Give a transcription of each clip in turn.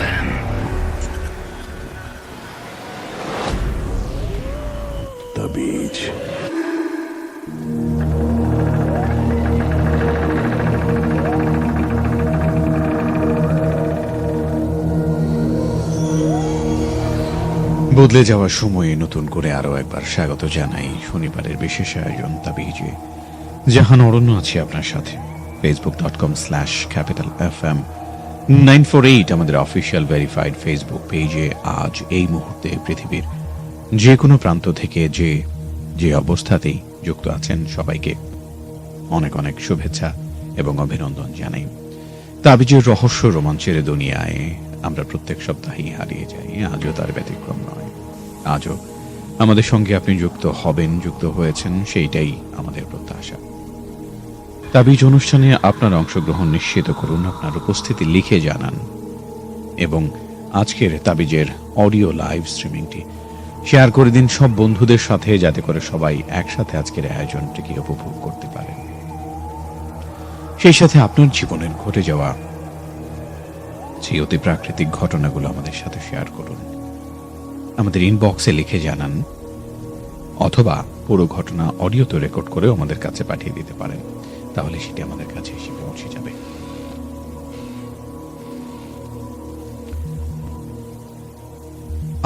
FM. তাবিজ। বদলে যাওয়ার সময়ে নতুন করে আরো একবার স্বাগত জানাই শনিবারের বিশেষ আয়োজন তাবিজে। জাহান অরণ্য আছি আপনার সাথে। facebook.com/capitalfm 948 আমাদের অফিসিয়াল ভেরিফাইড ফেসবুক পেজে আজ এই মুহূর্তে পৃথিবীর যে কোনো প্রান্ত থেকে যে অবস্থাতেই যুক্ত আছেন সবাইকে অনেক অনেক শুভেচ্ছা এবং অভিনন্দন জানাই। তাবিজের রহস্য রোমাঞ্চের দুনিয়ায় আমরা প্রত্যেক সপ্তাহেই হারিয়ে যাই, আজও তার ব্যতিক্রম নয়। আজও আমাদের সঙ্গে আপনি যুক্ত হবেন, যুক্ত হয়েছেন, সেইটাই আমাদের প্রত্যাশা। তাবিজ অনুষ্ঠানে আপনার অংশগ্রহণ নিশ্চিত করুন, আপনার উপস্থিতি লিখে জানান এবং আজকের তাবিজের অডিও লাইভ স্ট্রিমিংটি শেয়ার করে দিন সব বন্ধুদের সাথে, যাতে করে সবাই একসাথে আজকের আয়োজনটিকে উপভোগ করতে পারে। সেই সাথে আপনার জীবনের ঘটে যাওয়া সেই অতি প্রাকৃতিক ঘটনাগুলো আমাদের সাথে শেয়ার করুন, আমাদের ইনবক্সে লিখে জানান, অথবা পুরো ঘটনা অডিওতে রেকর্ড করে আমাদের কাছে পাঠিয়ে দিতে পারেন, তাহলে সেটি আমাদের কাছে এসে পৌঁছে যাবে।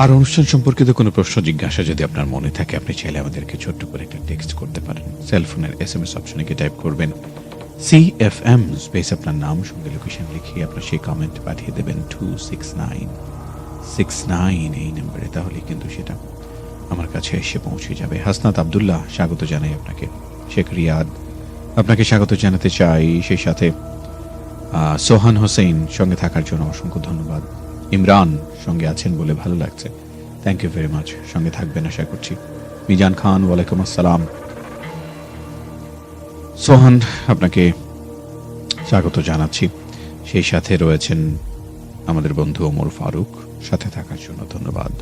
আর অনুষ্ঠান সম্পর্কিত কোনো প্রশ্ন জিজ্ঞাসা যদি আপনার মনে থাকে, আপনি চাইলে আমাদেরকে ছোট্ট করে একটা টেক্সট করতে পারেন। সেলফোনের SMS অপশনে গিয়ে টাইপ করবেন CFM স্পেস আপনার নাম সঙ্গে লোকেশন লিখিয়ে আপনার সেই কমেন্ট পাঠিয়ে দেবেন 26969 এই নম্বরে, তাহলে কিন্তু সেটা আমার কাছে এসে পৌঁছে যাবে। হাসনাত আব্দুল্লাহ স্বাগত জানাই আপনাকে। শেখ রিয়াদ আপনাকে স্বাগত জানাতে চাই। সেই সাথে সোহান হোসেন সঙ্গে থাকার জন্য অসংখ্য ধন্যবাদ। ইমরান সঙ্গে আছেন বলে ভালো লাগছে, থ্যাংক ইউ ভেরি মাচ। সঙ্গে থাকবেন আশা করছি। মিজান খান ওয়ালাইকুম আসসালাম। সোহান আপনাকে স্বাগত জানাচ্ছি। সেই সাথে রয়েছেন আমাদের বন্ধু ওমর ফারুক, সাথে থাকার জন্য ধন্যবাদ।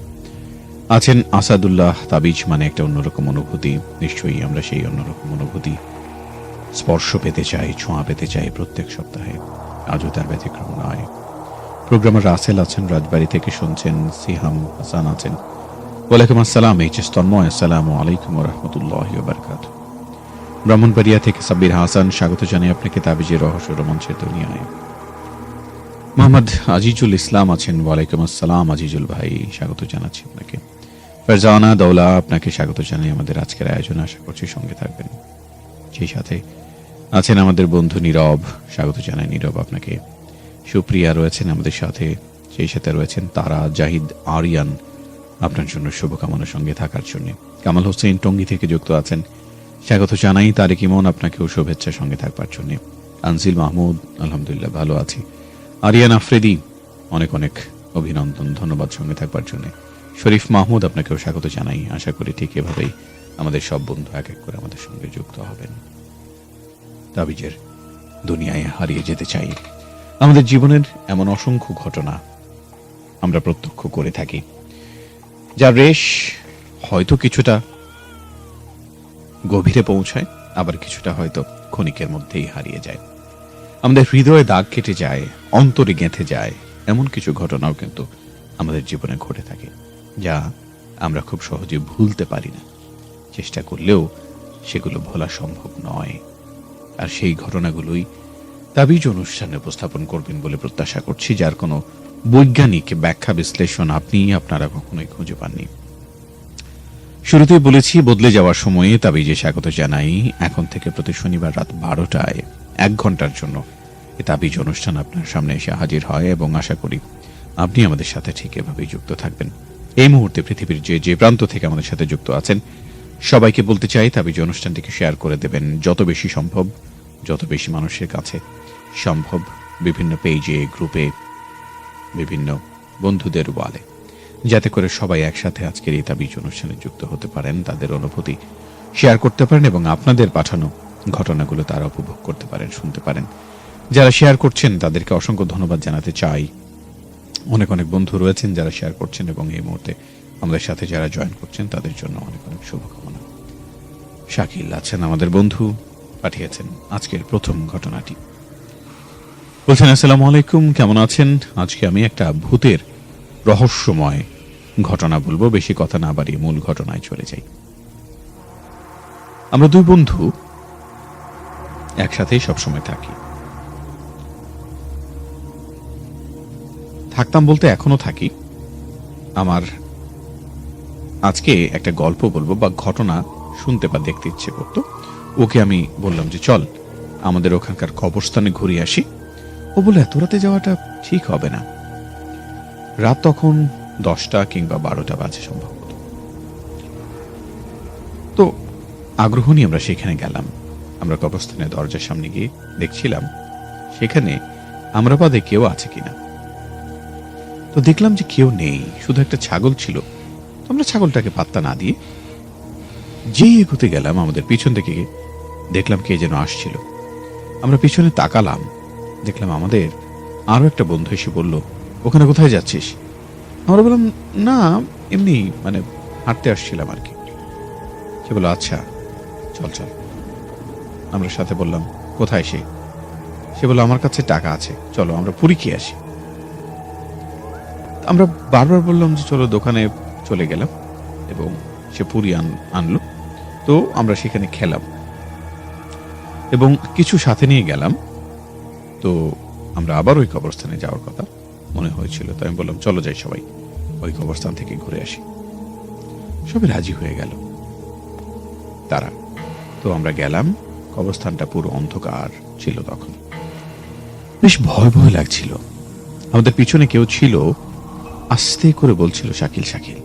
আছেন আসাদুল্লাহ। তাবিজ মানে একটা অন্যরকম অনুভূতি, নিশ্চয়ই আমরা সেই অন্যরকম অনুভূতি স্পর্শ পেতে চাই, ছোঁয়া পেতে চাই প্রত্যেক সপ্তাহে, আজও তার ব্যতিক্রম নয়। প্রোগ্রামার রাসেল আছেন, রাজবাড়ি থেকে শুনছেন। সিহাম হাসান আছেন, ওয়ালাইকুম আসসালাম। এইচ.এস. তন্ময় আসসালামু আলাইকুম ওয়া রাহমাতুল্লাহি ওয়া বারাকাতুহু। ব্রাহ্মণবাড়িয়া থেকে সাব্বির হাসান স্বাগত জানাই আপনাকে তাবিজের রহস্য রোমাঞ্চের দুনিয়ায়। মোহাম্মদ আজিজুল ইসলাম আছেন, ওয়ালাইকুম আসসালাম আজিজুল ভাই, স্বাগত জানাচ্ছি আপনাকে। ফারজানা দৌলা আপনাকে স্বাগত জানাই আমাদের আজকের আয়োজনে, আশা করছি সঙ্গে থাকবেন। সেই সাথে আছেন আমাদের বন্ধু নীরব, স্বাগত জানাই নীরব আপনাকে। সুপ্রিয়া রয়েছেন আমাদের সাথে, সেই সাথে রয়েছেন তারা, জাহিদ, আরিয়ান, আপনার জন্য শুভকামনা সঙ্গে থাকার জন্য। কামাল হোসেন টঙ্গী থেকে যুক্ত আছেন, স্বাগত জানাই। তারেক ইমন আপনাকেও শুভেচ্ছা সঙ্গে থাকবার জন্য। আনজিল মাহমুদ আলহামদুলিল্লাহ ভালো আছি। আরিয়ান আফ্রেদি অনেক অনেক অভিনন্দন, ধন্যবাদ সঙ্গে থাকবার জন্য। শরীফ মাহমুদ আপনাকেও স্বাগত জানাই, আশা করি ঠিক এভাবেই আমাদের সব বন্ধু এক এক করে আমাদের সঙ্গে যুক্ত হবেন। তাবিজের দুনিয়ায় হারিয়ে যেতে চাই। আমাদের জীবনের এমন অসংখ্য ঘটনা আমরা প্রত্যক্ষ করে থাকি, যার রেশ হয়তো কিছুটা গভীরে পৌঁছায়, আবার কিছুটা হয়তো ক্ষণিকের মধ্যেই হারিয়ে যায়। আমাদের হৃদয়ে দাগ কেটে যায়, অন্তরে গেঁথে যায়, এমন কিছু ঘটনাও কিন্তু আমাদের জীবনে ঘটে থাকে, যা আমরা খুব সহজে ভুলতে পারি না। চেষ্টা করলেও সেগুলো ভোলা সম্ভব নয়। আর সেই ঘটনাগুলোই তাবিজ অনুষ্ঠানে উপস্থাপন করবেন বলে প্রত্যাশা করছি, যার কোনো বৈজ্ঞানিক ব্যাখ্যা বিশ্লেষণ আপনারা কখনোই খুঁজে পাননি। শুরুতেই বলেছি, বদলে যাওয়ার সময়ে তাবিজে স্বাগত জানাই। এখন থেকে প্রতি শনিবার রাত 12টায় 1 ঘন্টার জন্য এই তাবিজ অনুষ্ঠান আপনার সামনে এসে হাজির হয় এবং আশা করি আপনি আমাদের সাথে ঠিক এভাবেই যুক্ত থাকবেন। এই মুহূর্তে পৃথিবীর যে প্রান্ত থেকে আমাদের সাথে যুক্ত আছেন সবাইকে বলতে চাই, তাবিজ অনুষ্ঠানটিকে শেয়ার করে দেবেন যত বেশি সম্ভব, যত বেশি মানুষের কাছে সম্ভব, বিভিন্ন পেজে, গ্রুপে, বিভিন্ন বন্ধুদের ওয়ালে, যাতে করে সবাই একসাথে আজকের এই তাবিজ অনুষ্ঠানে যুক্ত হতে পারেন, তাদের অনুভূতি শেয়ার করতে পারেন এবং আপনাদের পাঠানো ঘটনাগুলো তারা উপভোগ করতে পারেন, শুনতে পারেন। যারা শেয়ার করছেন তাদেরকে অসংখ্য ধন্যবাদ জানাতে চাই। অনেক অনেক বন্ধু রয়েছেন যারা শেয়ার করছেন এবং এই মুহূর্তে আমাদের সাথে যারা জয়েন করছেন তাদের জন্য অনেক অনেক শুভকামনা। শাকিল আছেন আমাদের বন্ধু, পাঠিয়েছেন আজকের প্রথম ঘটনাটি। বলছেন আসসালামু আলাইকুম, কেমন আছেন? আজকে আমি একটা ভূতের রহস্যময় ঘটনা বলবো, বেশি কথা না বাড়িয়ে মূল ঘটনায় চলে যাই। আমরা দুই বন্ধু একসাথেই সবসময় থাকতাম বলতে এখনো থাকি। আমার আজকে একটা গল্প বলবো বা ঘটনা শুনতে বা দেখতে ইচ্ছে করতো। ওকে আমি বললাম যে চল আমাদের ওখানকার কবরস্থানে ঘুরে আসি। ও বলে এত রাতে যাওয়াটা ঠিক হবে না। রাত তখন 10টা কিংবা 12টা বাজে সম্ভবত। তো আগ্রহ নিয়ে আমরা সেখানে গেলাম। আমরা কবরস্থানের দরজার সামনে গিয়ে দেখছিলাম সেখানে আমরা বাদে কেউ আছে কিনা। তো দেখলাম যে কেউ নেই, শুধু একটা ছাগল ছিল। তো আমরা ছাগলটাকে পাত্তা না দিয়ে যেই এগোতে গেলাম, আমাদের পিছন থেকে দেখলাম কে যেন আসছিল। আমরা পিছনে তাকালাম, দেখলাম আমাদের আরো একটা বন্ধু এসে বলল, ওখানে কোথায় যাচ্ছিস? আমরা বললাম না, এমনি মানে হাঁটতে আসছিলাম আর কি। সে বলল আচ্ছা চল চল। আমরা সাথে বললাম কোথায় সে? সে বলল আমার কাছে টাকা আছে, চলো আমরা পুরী খেয়ে আসি। আমরা বারবার বললাম যে চলো, দোকানে চলে গেলাম এবং সে পুরি আনলো। তো আমরা সেখানে খেলাম এবং কিছু সাথে নিয়ে গেলাম। তো আমরা আবার ওই কবরস্থানে যাওয়ার কথা মনে হয়েছিল। তো আমি বললাম চলো যাই সবাই ওই কবরস্থান থেকে ঘুরে আসি। সবাই রাজি হয়ে গেল তারা। তো আমরা গেলাম, কবরস্থানটা পুরো অন্ধকার ছিল তখন। বেশ ভয় ভয় লাগছিল। আমাদের পিছনে কেউ ছিল, আস্তে করে বলছিল শাকিল শাকিল।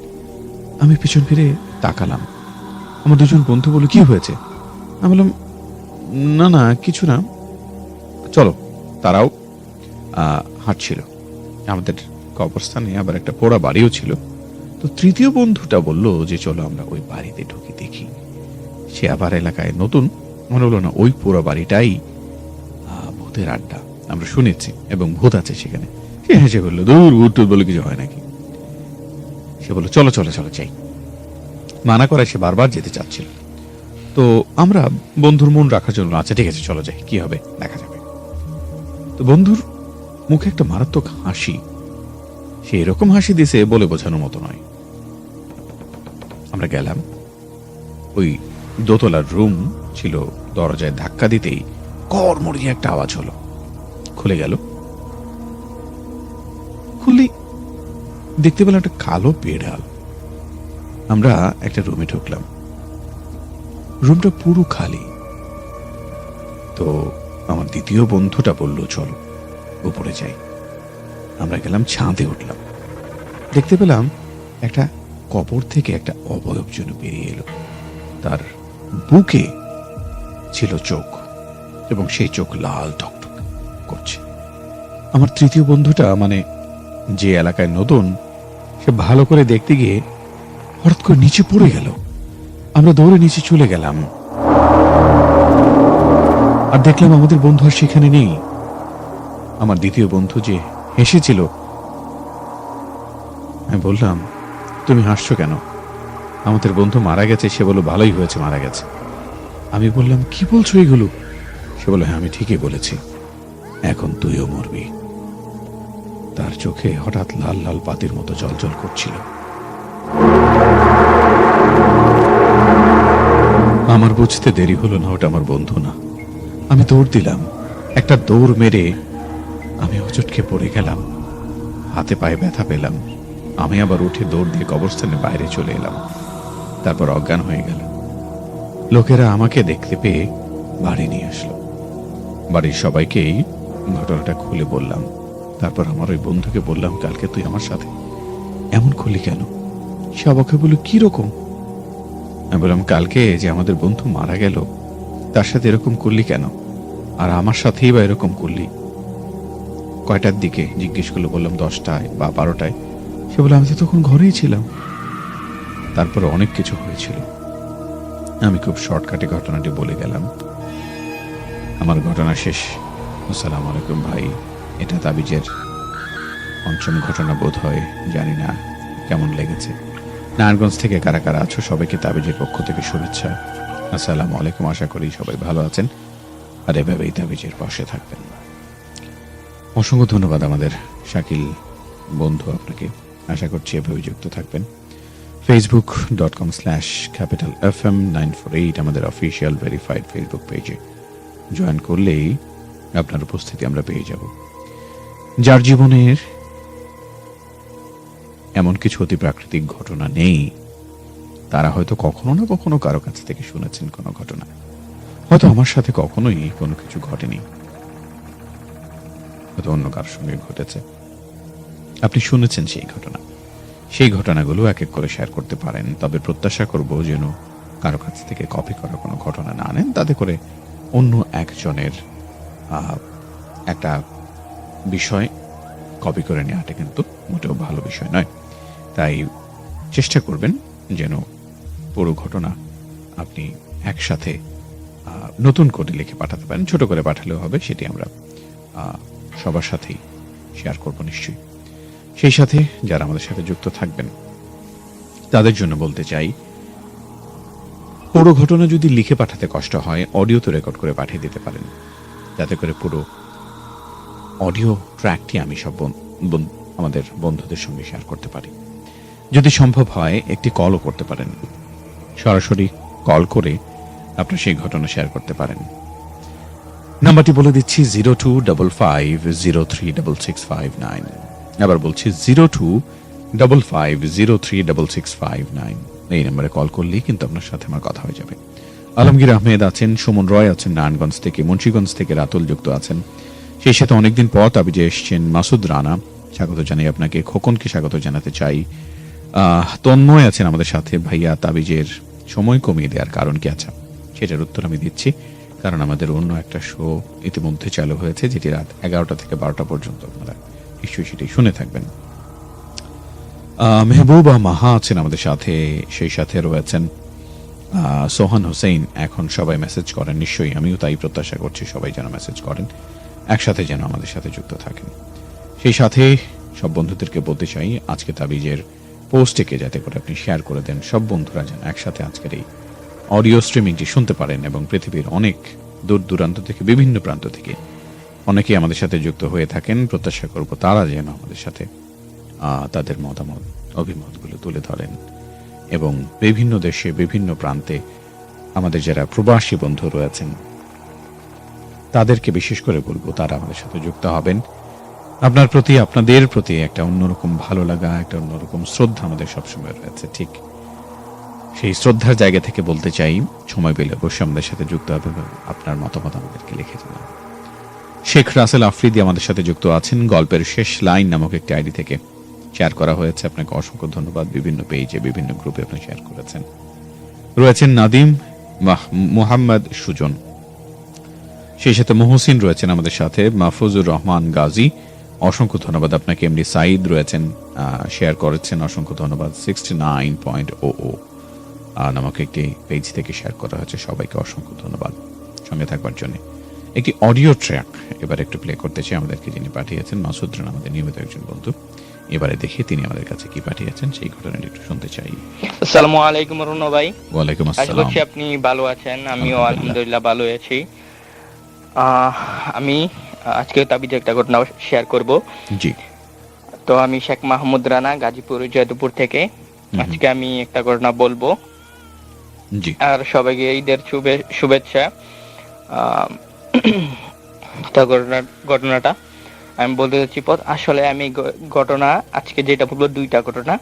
আমি পিছন ফিরে তাকালাম। আমার দুজন বন্ধু বলল কি হয়েছে? আমি বললাম না না কিছু না, চলো। তারাও হাঁটছিল। আমাদের কবরস্থানে আবার একটা পোড়া বাড়িও ছিল। তো তৃতীয় বন্ধুটা বলল যে চলো আমরা ওই বাড়িতে ঢুকে দেখি। সে আবার এলাকায় নতুন, মনে হলো না ওই পোড়া বাড়িটাই ভূতের আড্ডা, আমরা শুনেছি এবং ভূত আছে সেখানে। সে হেসে বললো দূর, ভূত টুত বলে কিছু হয় নাকি। সে বললো চলো চলো চলো যাই। মানা করায় সে বারবার যেতে চাচ্ছিল। তো আমরা বন্ধুর মন রাখার জন্য আচ্ছা ঠিক আছে চলো যাই, কি হবে দেখা যাবে। তো বন্ধুর মুখে একটা মারাত্মক হাসি। সে এরকম হাসি দিছে বলে বোঝানোর মতো নয়। আমরা গেলাম, ওই দোতলার রুম ছিল। দরজায় ধাক্কা দিতেই কড়মড়িয়ে একটা আওয়াজ হলো, খুলে গেল। খুললি দেখতে পেলাম একটা কালো বেড়াল। আমরা একটা রুমে ঢুকলাম, রুমটা পুরো খালি। তো আমার দ্বিতীয় বন্ধুটা বলল চলো উপরে যাই। আমরা গেলাম, ছাদে উঠলাম। দেখতে পেলাম একটা কবর থেকে একটা অবয়ব যেন বেরিয়ে এলো। তার বুকে ছিল চোখ এবং সেই চোখ লাল টকটক করছে। আমার তৃতীয় বন্ধুটা মানে যে এলাকায় নতুন, সে ভালো করে দেখতে গিয়ে হঠাৎ করে নিচে পড়ে গেল। আমরা দৌড়ে নিচে চলে গেলাম আর দেখলাম আমাদের বন্ধু আর সেখানে নেই। আমার দ্বিতীয় বন্ধু যে হেসেছিল, আমি বললাম তুমি হাসছো কেন? আমাদের বন্ধু মারা গেছে। সে বলল ভালোই হয়েছে মারা গেছে। আমি বললাম কি বলছো এগুলো? সে বলল হ্যাঁ আমি ঠিকই বলেছি, এখন তুইও মরবি। তার চোখে হঠাৎ লাল লাল পাতির মতো জলজল করছিল। আমার বুঝতে দেরি হলো না ওটা আমার বন্ধু না। আমি দৌড় দিলাম, একটা দৌড় মেরে আমি হোঁচটকে পড়ে গেলাম। হাতে পায়ে ব্যথা পেলাম। আমি আবার উঠে দৌড় দিয়ে কবরস্থানের বাইরে চলে এলাম। তারপর অজ্ঞান হয়ে গেল। লোকেরা আমাকে দেখতে পেয়ে বাড়ি নিয়ে আসলো। বাড়ির সবাইকেই ঘটনাটা খুলে বললাম। তারপর আমার ওই বন্ধুকে বললাম কালকে তুই আমার সাথে এমন করলি কেন? সে অবাক বলল কি রকম? আমি বললাম কালকে যে আমাদের বন্ধু মারা গেল তার সাথে এরকম করলি কেন, আর আমার সাথেই বা এরকম করলি কয়টার দিকে জিজ্ঞেস করলো। বললাম 10টায় বা 12টায়। সে বলে আমি তো তখন ঘরেই ছিলাম। তারপরে অনেক কিছু হয়েছিল। আমি খুব শর্টকাটে ঘটনাটি বলে গেলাম। আমার ঘটনা শেষ। আসসালামু আলাইকুম ভাই। এটা তাবিজের পঞ্চম ঘটনা বোধ হয়, জানি না কেমন লেগেছে। নারায়ণগঞ্জ থেকে কারা কারা আছো সবাইকে তাবিজের পক্ষ থেকে শুভেচ্ছা। আসসালামু আলাইকুম। আশা করি সবাই ভালো আছেন আর এভাবেই তাবিজের পাশে থাকবেন। অসংখ্য ধন্যবাদ আমাদের শাকিল বন্ধু আপনাকে। আশা করছি এভাবে যুক্ত থাকবেন। facebook.com/capitalfm948 আমাদের অফিসিয়াল ভেরিফাইড ফেসবুক পেজে জয়েন করলেই আপনার উপস্থিতি আমরা পেয়ে যাব। যার জীবনের এমন কিছু অতি প্রাকৃতিক ঘটনা নেই, তারা হয়তো কখনো না কখনো কারো কাছ থেকে শুনেছেন কোনো ঘটনা। হয়তো আমার সাথে কখনোই কোনো কিছু ঘটেনি, হয়তো অন্য কারোর সঙ্গে ঘটেছে। আপনি শুনেছেন সেই ঘটনা, সেই ঘটনাগুলো এক এক করে শেয়ার করতে পারেন। তবে প্রত্যাশা করব যেন কারো কাছ থেকে কপি করা কোনো ঘটনা না আনেন, তাতে করে অন্য একজনের একটা বিষয় কপি করে নেওয়াটা কিন্তু মোটেও ভালো বিষয় নয়। তাই চেষ্টা করবেন যেন পুরো ঘটনা আপনি একসাথে নতুন করে লিখে পাঠাতে পারেন। ছোট করে পাঠালেও হবে, সেটি আমরা সবার সাথেই শেয়ার করব নিশ্চয়ই। সেই সাথে যারা আমাদের সাথে যুক্ত থাকবেন তাদের জন্য বলতে চাই, পুরো ঘটনা যদি লিখে পাঠাতে কষ্ট হয়, অডিও তো রেকর্ড করে পাঠিয়ে দিতে পারেন, যাতে করে পুরো অডিও ট্র্যাকটি আমি সব আমাদের বন্ধুদের সঙ্গে শেয়ার করতে পারি। যদি সম্ভব হয় একটি কলও করতে পারেন, সরাসরি কল করে আপনার সেই ঘটনা শেয়ার করতে পারেন। নাম্বারটি বলে দিচ্ছি 0255036659। আবার বলছি 0255036659। এই নম্বরে কল করলেই কিন্তু আপনার সাথে আমার কথা হয়ে যাবে। আলমগীর আহমেদ আছেন, সুমন রয় আছেন নারায়ণগঞ্জ থেকে, মুন্সিগঞ্জ থেকে রাতুল যুক্ত আছেন। সেই সাথে অনেকদিন পর তাবিজে এসছেন মাসুদ রানা, স্বাগত জানাই আপনাকে। খোকনকে স্বাগত জানাতে চাই। তন্ময় আছেন আমাদের সাথে। ভাইয়া, তাবিজের সময় কমিয়ে দেওয়ার কারণ কি? আচ্ছা, সেটার উত্তর আমি দিচ্ছি। কারণ আমাদের অন্য একটা শো ইতিমধ্যে চালু হয়েছে, যেটি রাত 11টা থেকে 12টা পর্যন্ত। আপনারা নিশ্চয়ই সেটি শুনে থাকবেন। মেহবুবা মাহা আছেন আমাদের সাথে। সেই সাথে রয়েছেন সোহান হোসেন। এখন সবাই মেসেজ করেন, নিশ্চয়ই আমিও তাই প্রত্যাশা করছি সবাই যেন মেসেজ করেন, একসাথে যেন আমাদের সাথে যুক্ত থাকেন। সেই সাথে সব বন্ধুদেরকে বলতে চাই, আজকে তাবিজের পোস্টটিকে যাতে করে আপনি শেয়ার করে দেন, সব বন্ধুরা যেন একসাথে আজকের এই অডিও স্ট্রিমিংটি শুনতে পারেন। এবং পৃথিবীর অনেক দূর দূরান্ত থেকে, বিভিন্ন প্রান্ত থেকে অনেকেই আমাদের সাথে যুক্ত হয়ে থাকেন। প্রত্যাশা করব তারা যেন আমাদের সাথে তাদের মতামত, অভিমতগুলো তুলে ধরেন। এবং বিভিন্ন দেশে, বিভিন্ন প্রান্তে আমাদের যারা প্রবাসী বন্ধু রয়েছেন তাদেরকে বিশেষ করে বলবো তারা আমাদের সাথে যুক্ত হবেন। আপনার প্রতি, আপনাদের প্রতি একটা অন্যরকম ভালো লাগা, একটা অন্যরকম শ্রদ্ধা আমাদের সবসময় রয়েছে। ঠিক সেই শ্রদ্ধার জায়গা থেকে বলতে চাই, সময় পেলে অবশ্যই আমাদের সাথে যুক্ত হবে, আপনার মতামত আমাদেরকে লিখে জানান। শেখ রাসেল আফ্রিদি আমাদের সাথে যুক্ত আছেন, গল্পের শেষ লাইন নামক একটি আইডি থেকে শেয়ার করা হয়েছে। আপনাকে অসংখ্য ধন্যবাদ। বিভিন্ন পেজে, বিভিন্ন গ্রুপে আপনি শেয়ার করেছেন। রয়েছেন নাদিম মোহাম্মদ সুজন, সেই সাথে মহসিন রয়েছেন আমাদের সাথে, মাহফুজুর রহমান গাজী, অসংখ্য ধন্যবাদ আপনাকে। এমডি সাইদ রয়েছেন, শেয়ার করেছেন, অসংখ্য ধন্যবাদ। 69.00 নামক একটি পেজ থেকে শেয়ার করা হয়েছে, সবাইকে অসংখ্য ধন্যবাদ সঙ্গে থাকবার জন্য। একটি অডিও ট্র্যাক এবার একটু প্লে করতে চাই, আমাদেরকে যিনি পাঠিয়েছেন মাসুদ রানা, আমাদের নিয়মিত একজন বন্ধু। এবারে দেখি তিনি আমাদের কাছে কি পাঠিয়েছেন, সেই ঘটনাটি একটু শুনতে চাই। আসসালামু আলাইকুম রুনা ভাই। ওয়ালাইকুম আশা আসসালাম। করছি আপনি ভালো আছেন। আমিও আলহামদুলিল্লাহ ভালো আছি। আমি আজকে তাবিজে একটা ঘটনা শেয়ার করব। জি। তো আমি শেখ মাহমুদ রানা, গাজীপুর জয়দেবপুর থেকে। আজকে আমি একটা ঘটনা বলবো। জি। আর সবাইকে ঈদের শুভেচ্ছা। তো ঘটনাটা আমি বলতে যাচ্ছি আসলে আমি ঘটনা আজকে যেটা বলবো দুইটা ঘটনা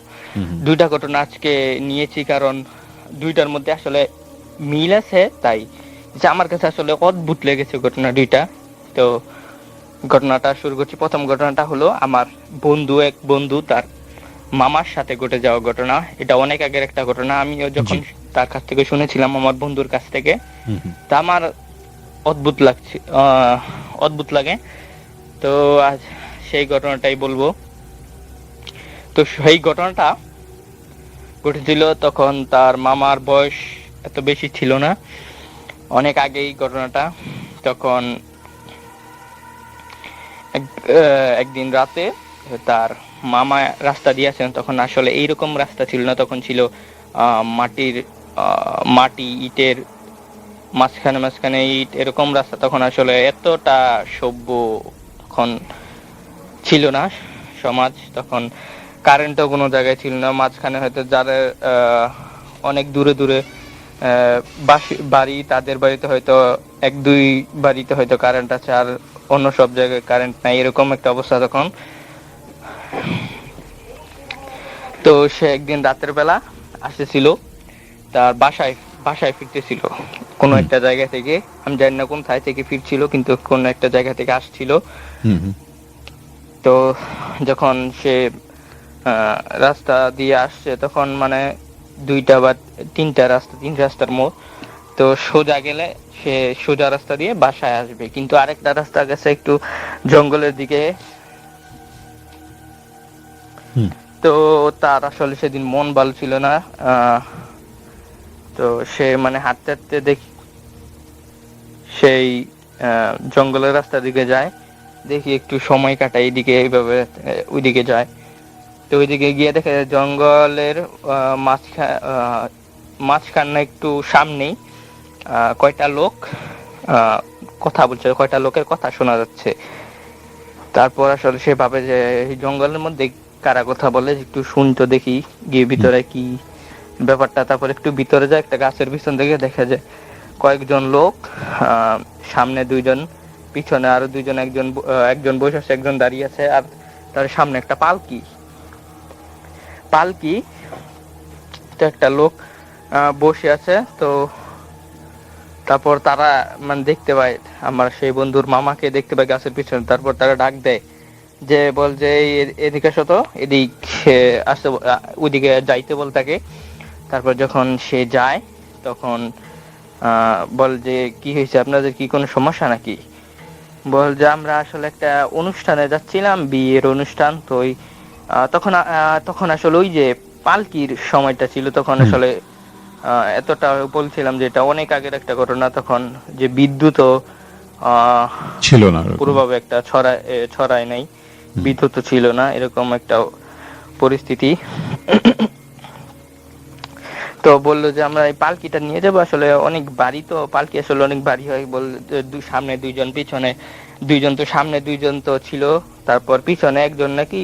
আজকে নিয়েছি, কারণ দুইটার মধ্যে আসলে মিল আছে, তাই আমার কাছে আসলে অদ্ভুত লেগেছে ঘটনা দুইটা। তো ঘটনাটা শুরু করছি। প্রথম ঘটনাটা হলো আমার এক বন্ধু তার মামার সাথে ঘটে যাওয়া ঘটনা। এটা অনেক আগের একটা ঘটনা। আমিও যখন তার কাছ থেকে শুনেছিলাম, আমার বন্ধুর কাছ থেকে, তা আমার অদ্ভুত লাগে। তো আজ সেই ঘটনাটাই বলবো। তো সেই ঘটনাটা ঘটেছিল, তখন তার মামার বয়স এত বেশি ছিল না, অনেক আগেই ঘটনাটা। তখন একদিন রাতে তার মামা রাস্তা দিয়ে আসেন, তখন আসলে এইরকম রাস্তা ছিল না, তখন ছিল মাটি ইটের মাঝখানে ইট, এরকম রাস্তা। তখন আসলে এতটা সভ্য তখন ছিল না সমাজ, তখন কারেন্টও কোনো জায়গায় ছিল না, মাঝখানে হয়তো যাদের অনেক দূরে দূরে বাড়ি, তাদের বাড়িতে হয়তো 1-2 বাড়িতে হয়তো কারেন্ট আছে, আর অন্য সব জায়গায় কারেন্ট নাই, এরকম একটা অবস্থা তখন। তো সে একদিন রাতের বেলা আসতেছিল, তার বাসায় ফিরতেছিল কোনো একটা জায়গা থেকে, আমি জানি না কোন থাই থেকে ফিরছিল, কিন্তু কোন একটা জায়গা থেকে আসছিল। তো যখন সে রাস্তা দিয়ে আসছে, তখন মানে 2টা বা 3টা রাস্তা, 3 রাস্তার মোড়, তো সোজা গেলে সে সোজা রাস্তা দিয়ে বাসায় আসবে, কিন্তু আরেকটা রাস্তা গেছে একটু জঙ্গলের দিকে। তো তার আসলে সেদিন মন ভালো ছিল না, তো সে মানে হাঁটতে হাঁটতে দেখি সেই জঙ্গলের রাস্তার দিকে যায়, দেখি একটু সময় কাটায় এইদিকে, এইভাবে ওইদিকে যায়। তো ওইদিকে গিয়ে দেখে জঙ্গলের মাঝখানে একটু সামনেই কয়টা লোক কথা বলছে, কয়টা লোকের কথা শোনা যাচ্ছে। তারপর আসলে সে ভাবে যে এই জঙ্গলের মধ্যে কারা কথা বলে, একটু শুনতো দেখি, গিয়ে ভিতরে কি ব্যাপারটা। তারপর একটু ভিতরে যায়, একটা গাছের পিছন থেকে দেখা যায় কয়েকজন লোক, সামনে 2জন, পিছনে আরো 2জন, একজন বসে আছে, একজন দাঁড়িয়ে আছে, আর তার সামনে একটা পালকি। তো একটা লোক বসে আছে। তো তারপর তারা মানে দেখতে পায়, আমার সেই বন্ধুর মামাকে দেখতে পায় গাছের পিছনে। তারপর তারা ডাক দেয়, যে বল যে এদিকে আসো তো, এদিকে আসতে, ওইদিকে যাইতে বল তাকে। তারপর যখন সে যায়, তখন বল যে কি হয়েছে, আপনাদের কি কোনো সমস্যা নাকি? বল যে আমরা আসলে একটা অনুষ্ঠানে যাচ্ছিলাম, বিয়ের অনুষ্ঠান। তো তখন আসলে ওই যে পালকির সময়টা ছিল, তখন আসলে এতটা বলছিলাম যে এটা অনেক আগের একটা ঘটনা, তখন যে বিদ্যুৎ ছিল না, পুরোভাবে একটা ছড়ায় নাই, বিদ্যুৎ ছিল না, এরকম একটা পরিস্থিতি। তো বললো যে আমরা এই পালকিটা নিয়ে যাবো, আসলে অনেক বাড়ি, তো পালকি আসলে অনেক বাড়ি হয়। সামনে 2জন, পিছনে 2জন, তো সামনে 2জন তো ছিল, তারপর পিছনে একজন নাকি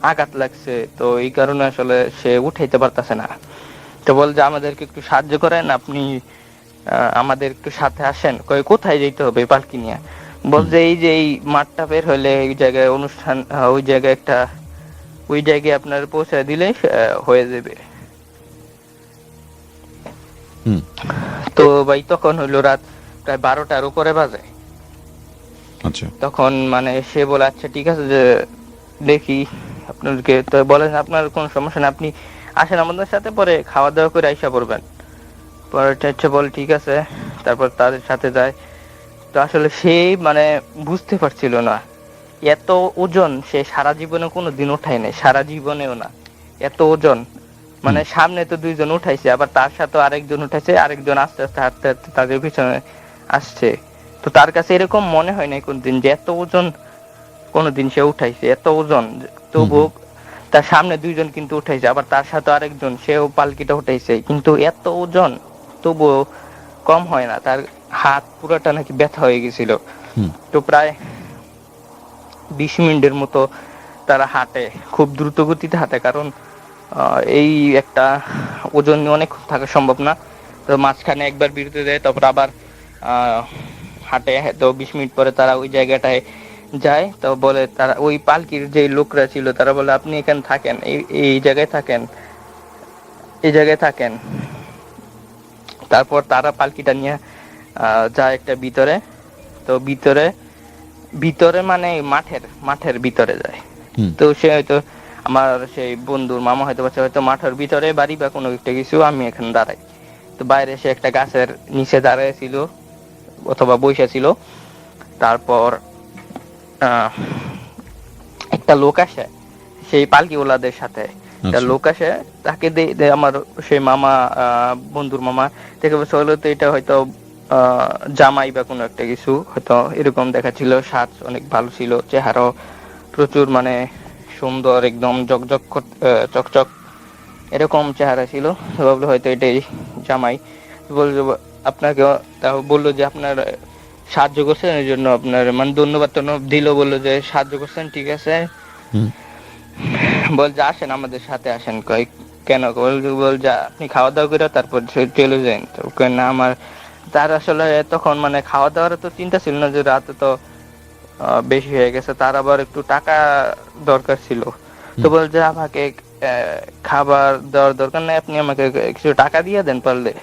আঘাত লাগছে, তো এই কারণে আসলে সে উঠাইতে পারতেছে না। তো বল যে আমাদেরকে একটু সাহায্য করেন, আপনি আমাদের একটু সাথে আসেন। কোথায় যেতে হবে পালকি নিয়ে? বল যে এই যে এই মাঠটা বের হলে এই জায়গায় অনুষ্ঠান, ওই জায়গায় আপনার পৌঁছায় দিলে হয়ে যাবে। তো ভাই তখন হইলো রাত প্রায় 12টার উপরে বাজে। আচ্ছা। তখন মানে সে বলে আচ্ছা ঠিক আছে, যে দেখি আপনাদেরকে, তো বলেন আপনার কোনো সমস্যা না, আপনি আসেন আমাদের সাথে, পরে খাওয়া দাওয়া করে আইসা পড়বেন। পরে বল ঠিক আছে। তারপর তাদের সাথে যায়। তো আসলে সেই মানে বুঝতে পারছিল না এত ওজন সে সারা জীবনে কোনো দিন উঠায় নাই, সারা জীবনেও না এত ওজন। মানে সামনে তো 2জন উঠাইছে, আবার তার সাথে আরেকজন উঠাইছে, আরেকজন আস্তে আস্তে হাঁটতে হাঁটতে তাদের পিছনে আসছে। তো তার কাছে এরকম মনে হয় না কোনদিন যে এত ওজন কোনদিন সে উঠাইছে, এত ওজন। তবুও তার সামনে 2জন কিন্তু উঠাইছে, আবার তার সাথে আরেকজন, সেও পালকিটা উঠাইছে, কিন্তু এত ওজন তবুও কম হয় না। তার হাত পুরোটা নাকি ব্যথা হয়ে গেছিল। তো প্রায় 20 মিনিটের মতো তারা হাঁটে, খুব দ্রুত গতিতে হাঁটে, কারণ এই একটা ওজন অনেক থাকা সম্ভব না। তো মাঝখানে একবার বিরতি দেয়, তারপর আবার হাঁটে। তো 20 মিনিট পরে তারা ওই জায়গাটায় যায়। তো বলে তারা, ওই পালকির যে লোকরা ছিল তারা বলে আপনি এখানে থাকেন, এই জায়গায় থাকেন, এই জায়গায় থাকেন। তারপর তারা পালকিটা নিয়ে যায় একটা ভিতরে। তো ভিতরে মানে মাঠের ভিতরে যায়। তো সে হয়তো আমার সেই বন্ধুর মামা হয়তো মাঠের ভিতরে বাড়ি বা কোনো একটা কিছু, আমি এখানে দাঁড়াই। তো বাইরে সে একটা গাছের নিচে দাঁড়ায় ছিল অথবা বসে ছিল। তারপর একটা লোক আসে সেই পালকিওয়ালাদের সাথে, একটা লোক আসে, তাকে আমার সেই মামা, বন্ধুর মামা থেকে বলছে হলো তো এটা হয়তো জামাই বা কোনো একটা কিছু, হয়তো এরকম দেখাচ্ছিল। সাজ অনেক ভালো ছিল, চেহারাও প্রচুর মানে সুন্দর, একদম চকচক এরকম চেহারা ছিল। ভাবলো হয়তো এটাই জামাই। বললো আপনাকে, বললো যে আপনার সাহায্য করছেন এই জন্য আপনার মানে ধন্যবাদ দিল, বললো যে সাহায্য করছেন ঠিক আছে, হুম, বল যে আসেন আমাদের সাথে আসেন। কয় কেন? বল যে আপনি খাওয়া দাওয়া করে তারপর চলে যান। তো কয় না আমার, তার আসলে তখন মানে খাওয়া দাওয়ার তো চিন্তা ছিল না, যে রাতে তো বেশি হয়ে গেছে, তার আবার একটু টাকা দরকার ছিল। তো বল যে আমাকে খাবার দেওয়ার দরকার নাই, আপনি আমাকে কিছু টাকা দিয়ে দেন পারলে।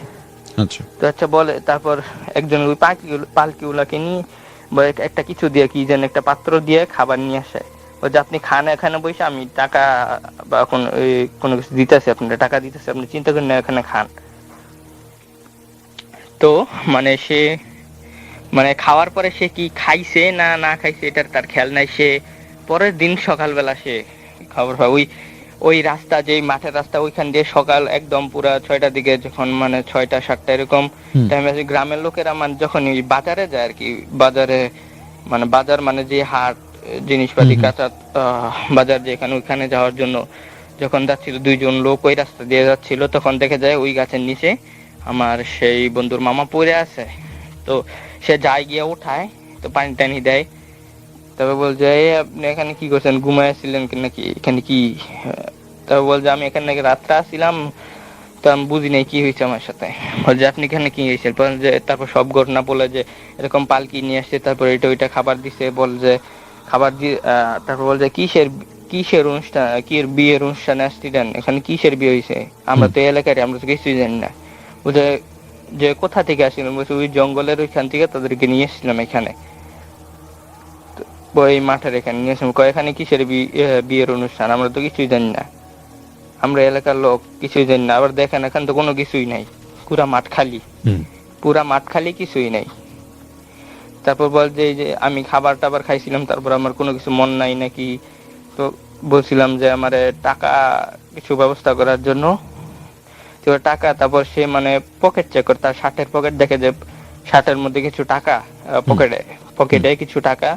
আচ্ছা, তো আচ্ছা বলে, তারপর একজন ওই পালকিগুলাকে নিয়ে বলে একটা কিছু দিয়ে, কি যেন একটা পাত্র দিয়ে খাবার নিয়ে আসে। ও যে আপনি খান এখানে বসে, আমি টাকা বা কোনো কিছু দিতেছি, আপনার টাকা দিতেছি, আপনি চিন্তা করেন না, এখানে খান। তো মানে সে মানে খাওয়ার পরে সে কি খাইছে না না খাইছে এটার তার খেয়াল নাই। সে পরের দিন সকালবেলা সে খবর পায় ওই ওই রাস্তা, যে মাঠের রাস্তা, ওইখান দিয়ে সকাল একদম পুরা 6টার দিকে, যখন মানে 6টা 7টা এরকম টাইমে গ্রামের লোকেরা মানে যখন বাজারে যায় আর কি, বাজারে মানে বাজার মানে যে হাট, জিনিসপাতি কাঁচা বাজার যেখানে, ওইখানে যাওয়ার জন্য যখন যাচ্ছিল, দুইজন লোক ওই রাস্তা দিয়ে যাচ্ছিল, তখন দেখে যায় ওই গাছের নিচে আমার সেই বন্ধুর মামা পড়ে আছে। তো সে যায় গিয়ে উঠায়, তো পানি টানি দেয়। তবে বলছে আপনি এখানে কি করছেন, ঘুমাইছিলেন নাকি এখানে কি? তবে বলছে আমি এখানে নাকি রাত্রে আসছিলাম, তো আমি বুঝি নাই কি হয়েছে আমার সাথে। বলছে আপনি এখানে কি হয়েছে? যে তারপর সব ঘটনা বলে, যে এরকম পালকি নিয়ে আসছে, তারপর এটা ওইটা খাবার দিছে, বল যে খাবার দিয়ে তারপর বলছে কিসের অনুষ্ঠান, কি বিয়ের অনুষ্ঠানে আসছিলেন, এখানে কিসের বিয়ে হয়েছে, আমরা তো এলাকার, আমরা তো কিছুই জানি না। বলছে যে কোথা থেকে আসছিলেন? বলছে ওই জঙ্গলের ওইখান থেকে তাদেরকে নিয়ে এসেছিলাম এখানে, ওই মাঠের এখানে নিয়ে এসেছিলাম। এখানে কিসের বিয়ের অনুষ্ঠান, আমরা তো কিছুই জানি না, আমরা এলাকার লোক কিছুই জানি না। আবার দেখেন এখানে তো কোনো কিছুই নাই, পুরা মাঠ খালি, পুরা মাঠ খালি, কিছুই নাই। তারপর বল যে এই যে আমি খাবার টাবার খাইছিলাম, তারপর আমার কোনো কিছু মন নাই নাকি, তো বলছিলাম যে আমার টাকা কিছু ব্যবস্থা করার জন্য। তো টাকা, তারপর সে মানে পকেট চেক করে, তার শার্টের পকেট দেখে যে শার্টের মধ্যে কিছু টাকা, পকেটে কিছু টাকা।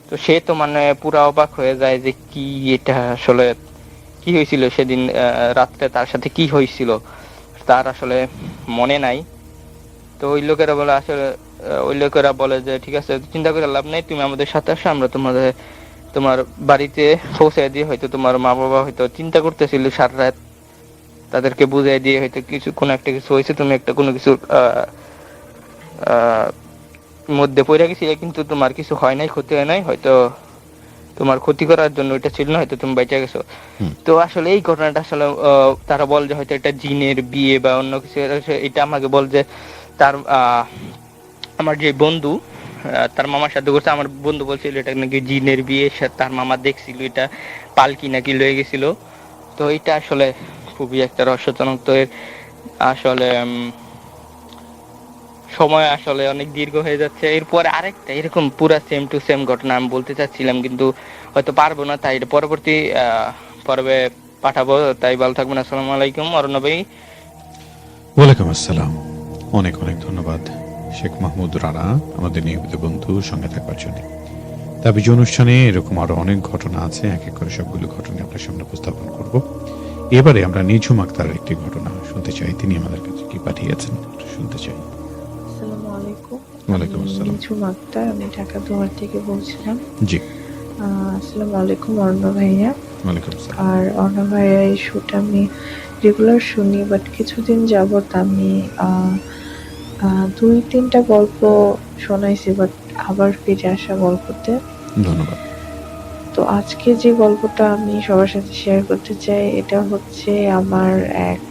তো সে তো মানে পুরা অবাক হয়ে যায় যে কি এটা আসলে কি হয়েছিল সেদিন রাত্রে, তার সাথে কি হয়েছিল তার আসলে মনে নাই। তো ওই লোকেরা বলে আসলে ওই লোকেরা বলে যে ঠিক আছে, চিন্তা করে লাভ নেই, তুমি আমাদের সাথে আসো, আমরা তোমার বাড়িতে পৌঁছে দিয়ে, হয়তো তোমার মা বাবা হয়তো চিন্তা করতেছিল সারা রাত, তাদেরকে বুঝিয়ে দিয়ে হয়তো কিছু কোনো একটা কিছু হয়েছে, তুমি একটা কোনো কিছু মধ্যে পড়ে গেছিলে, কিন্তু তোমার কিছু হয় নাই, ক্ষতি হয় নাই, হয়তো তোমার ক্ষতি করার জন্য এটা ছিল না, হয়তো তুমি বেঁচে গেছো। তো আসলে এই ঘটনাটা আসলে তারা বল যে হয়তো এটা জিনের বিয়ে বা অন্য কিছু। এটা আমাকে বল যে তার আমার যে বন্ধু তার মামার সাথে করছে, আমার বন্ধু বলছিল এটা নাকি জিনের বিয়ে, তার মামা দেখছিল এটা পালকি নাকি লয়ে গেছিল। তো এটা আসলে খুবই একটা রহস্যজনক। তো এর আসলে সময় আসলে অনেক দীর্ঘ হয়ে যাচ্ছে। এরপরে আরেকটা এরকম পুরা সেম টু সেম ঘটনা আমি বলতে চাচ্ছিলাম, কিন্তু হয়তো পারবো না, তাই পরবর্তী পর্বে পাঠাবো। তাই ভালো থাকবেন। আসসালামু আলাইকুম অরণ্য ভাই। ওয়ালাইকুম আসসালাম। অনেক অনেক ধন্যবাদ শেখ মাহমুদ রানা, আমাদের নিয়মিত বন্ধু, সঙ্গে থাকবার জন্য। তাবিজ অনুষ্ঠানে এরকম আরো অনেক ঘটনা আছে, এক এক করে সবগুলো ঘটনা আপনার সামনে উপস্থাপন করব। এবারে আমরা নিঝুম আক্তারের একটি ঘটনা শুনতে চাই, তিনি আমাদের কাছে কি পাঠিয়েছেন শুনতে চাই। আসসালামু আলাইকুম। ওয়ালাইকুম আসসালাম। নিঝুম আক্তার, আমি ঢাকা দুয়ার থেকে বলছিলাম। জি। আসসালামু আলাইকুম অর্ণ ভাইয়া। ওয়ালাইকুম আসসালাম। আর অর্ণ ভাইয়া এই শোটা আমি রেগুলার শুনি, বাট কিছুদিন যাবত আমি 2-3টা গল্প শোনাইছি, বাট আবার ফিরে আসা গল্পতে ধন্যবাদ। তো আজকে যে গল্পটা আমি সবার সাথে শেয়ার করতে চাই, এটা হচ্ছে আমার এক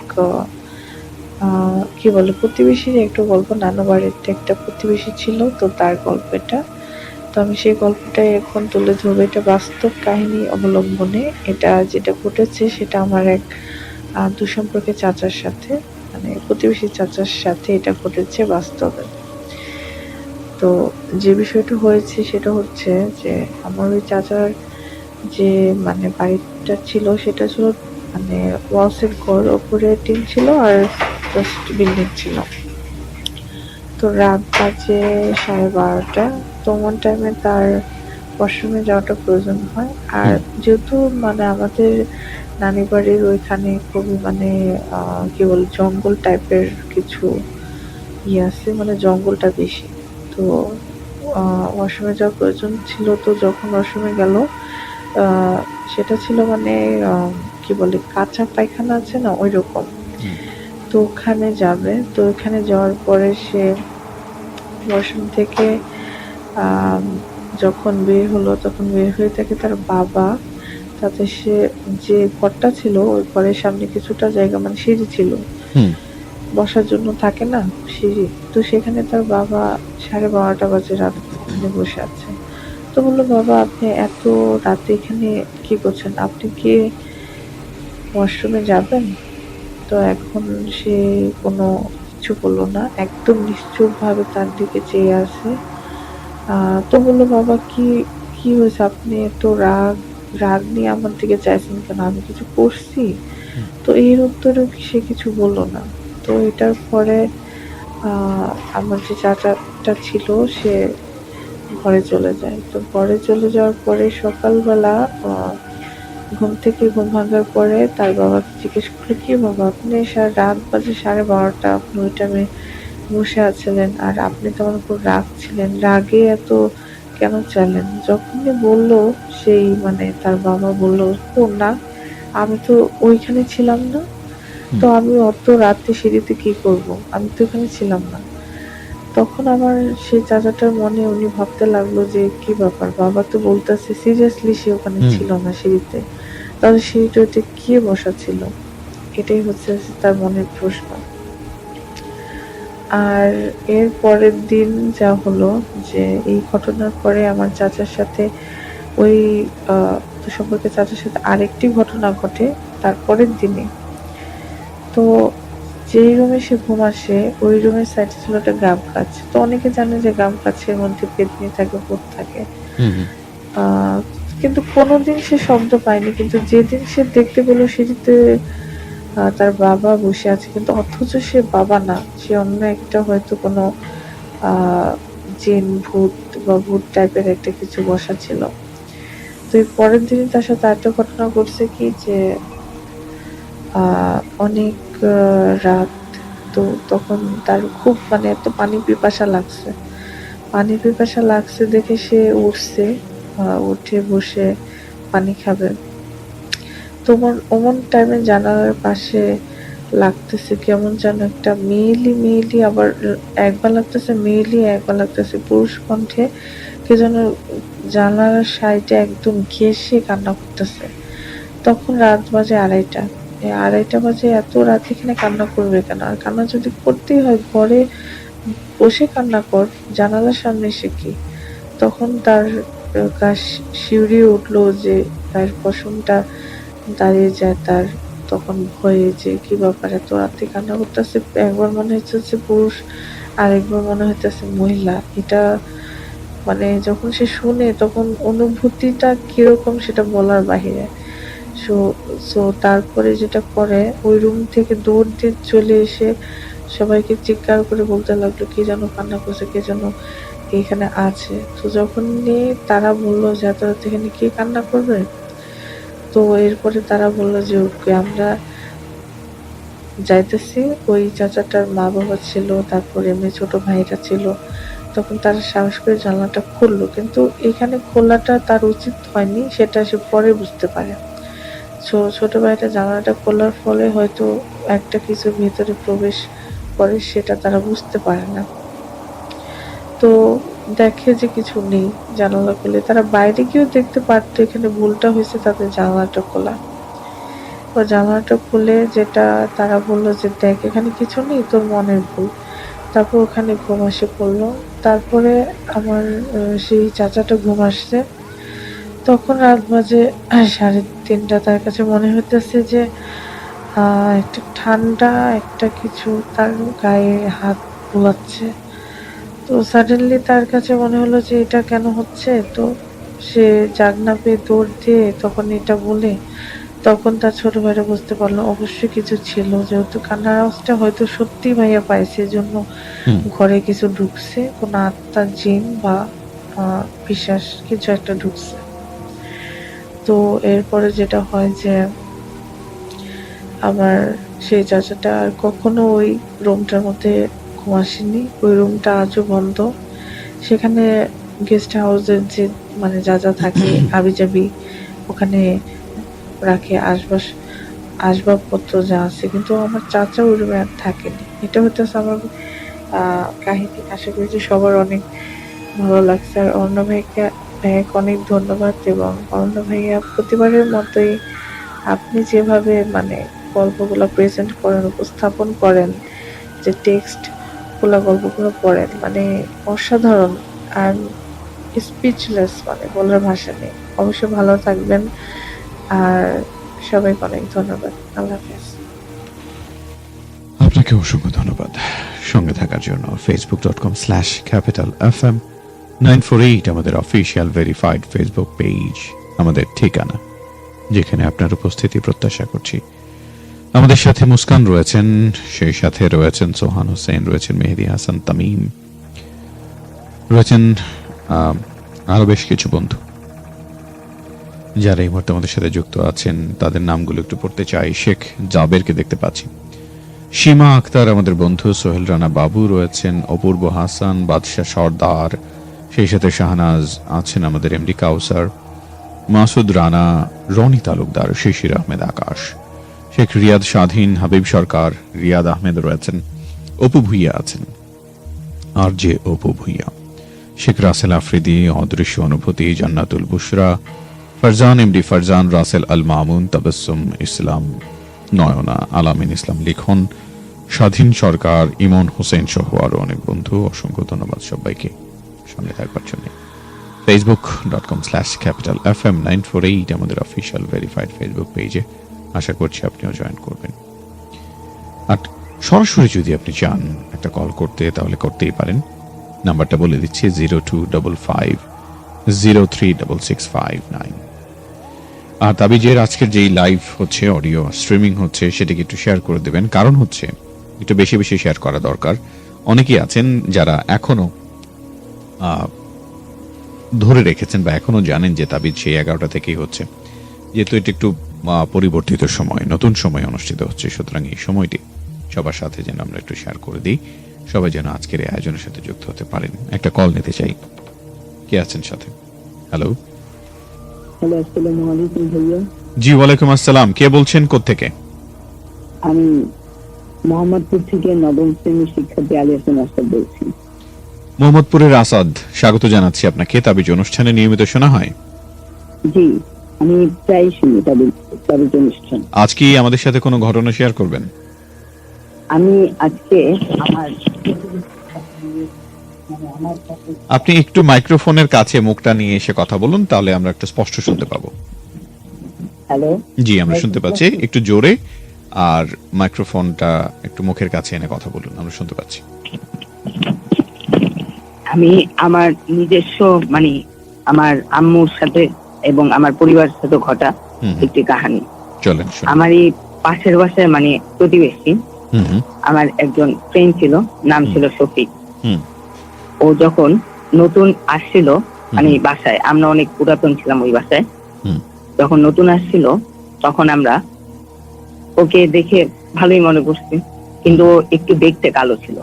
কি বলে প্রতিবেশীর একটা গল্প। নানু বাড়িতে একটা প্রতিবেশী ছিল, তো তার গল্প এটা। তো আমি সেই গল্পটাই এখন তুলে ধরবো। এটা বাস্তব কাহিনী অবলম্বনে। এটা যেটা ঘটেছে সেটা আমার এক দুঃসম্পর্কের চাচার সাথে, মানে প্রতিবেশী চাচার সাথে এটা ঘটেছে বাস্তবে। তো যে বিষয়টা হয়েছে সেটা হচ্ছে যে আমার ওই চাচার যে মানে বাড়িটা ছিল, সেটা ছিল মানে ওয়ালসের ঘর, ওপরে টিন ছিল আর জাস্ট বিল্ডিং ছিল। তো রাত বাজে 12:30, তো এমন টাইমে তার ওয়াশরুমে যাওয়াটা প্রয়োজন হয়। আর যেহেতু মানে আমাদের নানি বাড়ির ওইখানে খুবই মানে কি বলে জঙ্গল টাইপের কিছু আছে, মানে জঙ্গলটা বেশি। তো ওয়াশরুমে যাওয়ার প্রয়োজন ছিল, তো যখন ওয়াশরুমে গেল আহ, সেটা ছিল মানে কি বলে কাঁচা পায়খানা আছে না ওইরকম। হুম। তো ওখানে যাবে, তো ওখানে যাওয়ার পরে সে ওয়াশরুম থেকে আম, যখন বের হলো তখন বের হয়ে থাকে তার বাবা। তাতে সে যে ঘরটা ছিল ওই ঘরের সামনে কিছুটা জায়গা মানে সিঁড়ি ছিল, হুম। বসার জন্য থাকে না সিঁড়ি, তো সেখানে তার বাবা 12:30 বাজে রাত ওখানে বসে আছে। তো বললো, বাবা আপনি এত রাতে এখানে কি করছেন, আপনি কি ওয়াশরুমে যাবেন? তো এখন সে কোনো কিছু বললো না, একদম নিশ্চুপ ভাবে তার দিকে চেয়ে আছে। তো বললো, বাবা কি কি হয়েছে, আপনি এত রাগ রাগ নিয়ে আমার দিকে চাইছেন কেন, আমি কিছু করছি? হুম। তো এর উত্তরেও সে কিছু বললো না। তো এটার পরে আমার যে চাচাটা ছিল সে ঘরে চলে যায়। তো ঘরে চলে যাওয়ার পরে সকালবেলা ঘুম ভাঙার পরে তার বাবাকে জিজ্ঞেস করে, কি বাবা আপনি রাত বাজে 12:30, আপনি ওই টাইমে বসে আছিলেন আর আপনি তো আমার উপর রাগ ছিলেন, রাগে এত কেন চাইলেন? যখনই বললো সেই মানে তার বাবা বললো, ও না আমি তো ওইখানে ছিলাম না, হুম। তো আমি অত রাতে সিঁড়িতে কি করব, আমি তো এখানে ছিলাম না। তখন আমার সেই চাচাটার মনে উনি ভাবতে লাগলো যে কি ব্যাপার, বাবা তো বলতেছে সিরিয়াসলি সে ওখানে হুম। ছিল না সিঁড়িতে, তাহলে সিঁড়িটাতে কে বসা ছিল? এটাই হচ্ছে তার মনের প্রশ্ন। আর এর পরের দিন যা হলো যে এই ঘটনার পরে আমার চাচার সাথে ওই তো সম্পর্কে চাচার সাথে আরেকটি ঘটনা ঘটে তারপরের দিনে। তো যেই রুমে সে ঘুমাসে ওই রুমের সাইডে ছিল একটা গাব গাছ। তো অনেকে জানে যে গাব গাছের মধ্যে পেতনি থাকে, ভূত থাকে। হুম। হুম। আহ কিন্তু কোনোদিন সে শব্দ পায়নি, কিন্তু যেদিন সে দেখতে পেল সিঁড়িতে তার বাবা বসে আছে, কিন্তু অথচ সে বাবা না, সে অন্য একটা হয়তো কোনো আহ জিন ভূত বা ভূত টাইপের একটা কিছু বসা ছিল। তো এর পরের দিনই তার সাথে আরেকটা ঘটনা ঘটছে কি যে অনেক রাত, তো তখন তার খুব মানে এত পানি পিপাসা লাগছে দেখে সে উঠছে, উঠে বসে পানি খাবে। তোমার অমন টাইমে জানালার পাশে লাগতেছে কেমন যেন একটা মেয়েলি মেয়েলি, আবার একবার লাগতেছে মেয়েলি, একবার লাগতেছে পুরুষ কণ্ঠে কে যেন জানালার সাইডে একদম ঘেঁষে কান্না করতেছে। তখন রাত বাজে 2:30। এই 2:30 বাজে, এত রাত এখানে কান্না করবে কেন? আর কান্না যদি করতেই হয় ঘরে বসে কান্না কর, জানালার সামনে এসে কি? তখন তার গা শিউরে উঠলো যে গায়ের পশমটা দাঁড়িয়ে যায় তার। তখন ভয়ে যে কি ব্যাপার, এত রাতে কান্না করতেছে, একবার মনে হচ্ছে পুরুষ আর একবার মনে হইতেছে মহিলা। এটা মানে যখন সে শুনে তখন অনুভূতিটা কিরকম সেটা বলার বাহিরে। সো সো তারপরে যেটা করে ওই রুম থেকে দৌড় দিয়ে চলে এসে সবাইকে চিৎকার করে বলতে লাগলো কে যেন কান্না করছে, কে যেন এখানে আছে। তো যখনই তারা বললো যে এত রাত এখানে কে কান্না করবে, তো এরপরে তারা বললো যে ওকে আমরা যাইতেছি। ওই চাচাটার মা বাবা ছিল, তারপরে এমনি ছোট ভাইরা ছিল। তখন তারা সাহস করে জানলাটা খুললো, কিন্তু এখানে খোলাটা তার উচিত হয়নি, সেটা সে পরে বুঝতে পারে। ছোট ভাইটা জানালাটা খোলার ফলে হয়তো একটা কিছু ভেতরে প্রবেশ করে, সেটা তারা বুঝতে পারে না। তো দেখে যে কিছু নেই, জানালা খুলে তারা বাইরে গিয়েও দেখতে পারতো, এখানে ভুলটা হয়েছে তাদের জানালাটা খোলা। ও জানালাটা খুলে যেটা তারা বললো যে দেখ এখানে কিছু নেই, তোর মনের ভুল। তারপর ওখানে ঘুম আসে পড়লো। তারপরে আমার সেই চাচাটা ঘুম আসছে, তখন রাত বাজে 3:30। তার কাছে মনে হইতেছে যে একটা ঠান্ডা একটা কিছু তার গায়ে হাত বুলাচ্ছে। তো সাডেনলি তার কাছে মনে হলো যে এটা কেন হচ্ছে। তো সে জাগনা পেয়ে দৌড় দিয়ে তখন এটা বলে, তখন তার ছোট ভাইরা বুঝতে পারলো অবশ্যই কিছু ছিল, যেহেতু কান্নার আওয়াজটা হয়তো সত্যি ভাইয়া পাইছে, এজন্য হুম। ঘরে কিছু ঢুকছে, কোনো আত্মা জিন বা পিশাচ কিছু একটা ঢুকছে। তো এরপরে যেটা হয় যে আমার সেই চাচাটা আর কখনো ওই রুমটার মধ্যে ঘুম আসেনি, ওই রুমটা আজও বন্ধ। সেখানে গেস্ট হাউসের যে মানে যা যা থাকে হাবিজাবি ওখানে রাখে, আসবাবপত্র যা আছে, কিন্তু আমার চাচা ওই রুমে আর থাকেনি। এটা হইতেছে আমার কাহিনী। আশা করি যে সবার অনেক ভালো লাগছে। আর ভাইয়াকে অনেক ধন্যবাদ। এবং অর্ণ ভাইয়া প্রতিবারের মতোই আপনি যেভাবে মানে গল্পগুলো প্রেজেন্ট করেন, উপস্থাপন করেন, যে টেক্সট গুলা গল্পগুলো পড়েন, মানে অসাধারণ। আর স্পিচলেস, মানে বলার ভাষা নেই। অবশ্যই ভালো থাকবেন। আর সবাইকে অনেক ধন্যবাদ। আল্লাহ হাফেজ। আপনাকে অসংখ্য ধন্যবাদ সঙ্গে থাকার জন্য। facebook.com/capitalfm 948 আমাদের অফিসিয়াল ভেরিফাইড ফেসবুক পেজ, আমাদের ঠিকানা, যেখানে আপনার উপস্থিতি প্রত্যাশা করছি। আমাদের সাথে মুস্কান রয়েছেন, সেই সাথে রয়েছেন সোহান হোসেন, রয়েছেন মেহেদি হাসান তামিম, রয়েছেন আরো বেশ কিছু বন্ধু যারা এই মুহূর্তে আমাদের সাথে যুক্ত আছেন। তাদের নামগুলো একটু পড়তে চাই। শেখ জাবেরকে দেখতে পাচ্ছি, সীমা আক্তার আমাদের বন্ধু, সোহেল রানা বাবু রয়েছেন, অপূর্ব হাসান, বাদশাহ সর্দার, সেই সাথে শাহনাজ আছেন, আমাদের এমডি কাউসার, মাসুদ রানা, রনি তালুকদার, শিশির আহমেদ আকাশ, শেখ রিয়াদ স্বাধীন, হাবিব সরকার, রিয়াদ আহমেদ রয়েছেন, অপু ভুইয়া আছেন, আর যে অপু ভুইয়া, শেখ রাসেল আফ্রিদি, অদৃশ্য অনুভূতি, জান্নাতুল বুশরা, ফারজান এমডি ফারজান, রাসেল আল মামুন, তাবাসসুম ইসলাম, নয়না, আলামিন ইসলাম লিখন, স্বাধীন সরকার, ইমন হোসেন সহ আরো অনেক বন্ধু। অসংখ্য ধন্যবাদ সবাইকে সঙ্গে থাকবার জন্য। facebook.com/capitalfm 948 আমাদের অফিসিয়াল ভেরিফাইড ফেসবুক পেজে। আশা করছি আপনিও জয়েন করবেন। আর সরাসরি যদি আপনি চান একটা কল করতে, তাহলে করতেই পারেন। নাম্বারটা বলে দিচ্ছি, 0255036659। আর তাবিজের আজকের যেই লাইভ হচ্ছে, অডিও স্ট্রিমিং হচ্ছে, সেটাকে একটু শেয়ার করে দেবেন। কারণ হচ্ছে একটু বেশি বেশি শেয়ার করা দরকার। অনেকেই আছেন যারা এখনো ধরে রেখেছেন বা এখনো জানেন যে তাবিজ সেই 11টা থেকেই হচ্ছে। যেহেতু এটা একটু পরিবর্তিত সময়, নতুন সময় অনুষ্ঠিত হচ্ছে, সুতরাং এই সময়টি সবার সাথে যেন আমরা একটু শেয়ার করে দিই, সবাই যেন আজকের এই আয়োজনের সাথে যুক্ত হতে পারেন। একটা কল নিতে চাই। কে আছেন সাথে? হ্যালো। হ্যালো, আসসালামু আলাইকুম ভাইয়া। জি, ওয়ালাইকুম আসসালাম। কে বলছেন, কোত্থেকে? আমি মোহাম্মদপুর থেকে নবম শ্রেণীর শিক্ষার্থী আলী হাসান আসাদ বলছি। মোহাম্মদপুরের আসাদ, স্বাগত জানাচ্ছি আপনাকে। তাবিজ অনুষ্ঠানে নিয়মিত শোনা হয়? জি, আমি প্রায় শুনি তাবিজ অনুষ্ঠান। আজ কি আমাদের সাথে কোনো ঘটনা শেয়ার করবেন? আমি আজকে আপনি একটু মাইক্রোফোনের কাছে মুখটা নিয়ে এসে কথা বলুন, তাহলে আমরা একটু স্পষ্ট শুনতে পাবো। হ্যালো, জি, আমরা শুনতে পাচ্ছি। একটু জোরে আর মাইক্রোফোনটা একটু মুখের কাছে এনে কথা বলুন, আমরা শুনতে পাচ্ছি। আমি আমার নিজস্ব মানে আমার আম্মুর সাথে এবং আমার পরিবারের সাথে ঘটা একটি কাহিনী। চলেন। আমার এই পাশের বাসায় মানে প্রতিবেশী আমার একজন ফ্রেন্ড ছিল, নাম ছিল শফিক। ও যখন নতুন আসছিল মানে বাসায়, আমরা অনেক পুরাতন ছিলাম ওই বাসায়, যখন নতুন আসছিল তখন আমরা ওকে দেখে ভালোই মনে করছি, কিন্তু ও একটু দেখতে কালো ছিল।